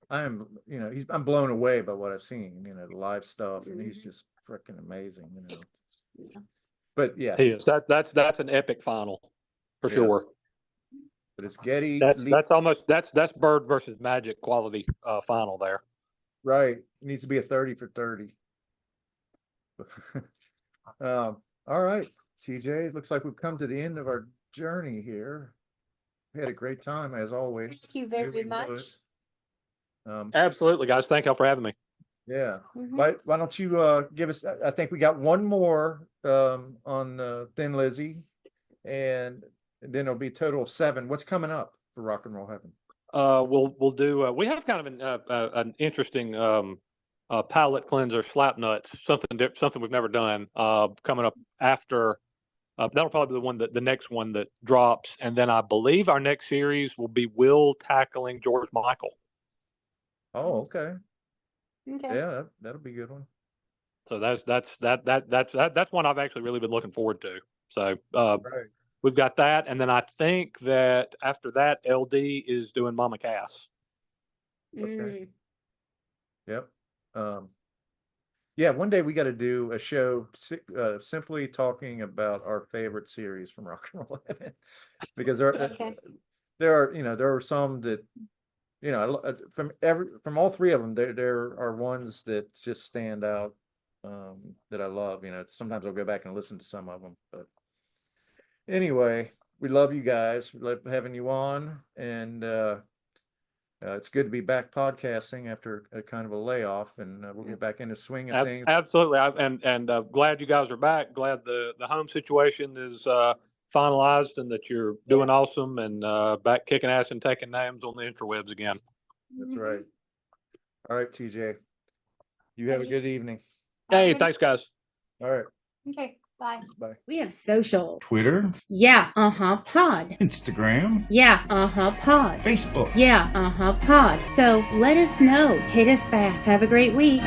I'm blown away by what I've seen, the live stuff, and he's just freaking amazing, But yeah, he is. That's an epic final for sure. But it's Geddy. That's Bird versus Magic quality final there. Right. It needs to be a 30 for 30. All right, TJ, it looks like we've come to the end of our journey here. We had a great time as always. Thank you very much. Absolutely, guys. Thank y'all for having me. Yeah. Why don't you give us, I think we got one more on Thin Lizzy, and then it'll be a total of 7. What's coming up for Rock and Roll Heaven? We'll do. We have kind of an interesting palate cleanser, slap nuts, something we've never done. Coming up after. That'll probably be the next one that drops, and then I believe our next series will be Will tackling George Michael. Oh, okay. Okay. Yeah, that'll be a good one. So that's one I've actually really been looking forward to. So we've got that, and then I think that after that, LD is doing Mama Cass. Okay. Yep. Yeah, one day we got to do a show simply talking about our favorite series from Rock and Roll Heaven, because there are some that from all 3 of them, there are ones that just stand out that I love. Sometimes I'll go back and listen to some of them, but anyway, we love you guys. We love having you on, and it's good to be back podcasting after a kind of a layoff, and we'll get back into swing of things. Absolutely, and glad you guys are back. Glad the home situation is finalized, and that you're doing awesome, and back kicking ass and taking names on the interwebs again. That's right. All right, TJ. You have a good evening. Hey, thanks, guys. All right. Okay. Bye. Bye. We have social. Twitter. Yeah, pod. Instagram. Yeah, pod. Facebook. Yeah, pod. So let us know. Hit us back. Have a great week.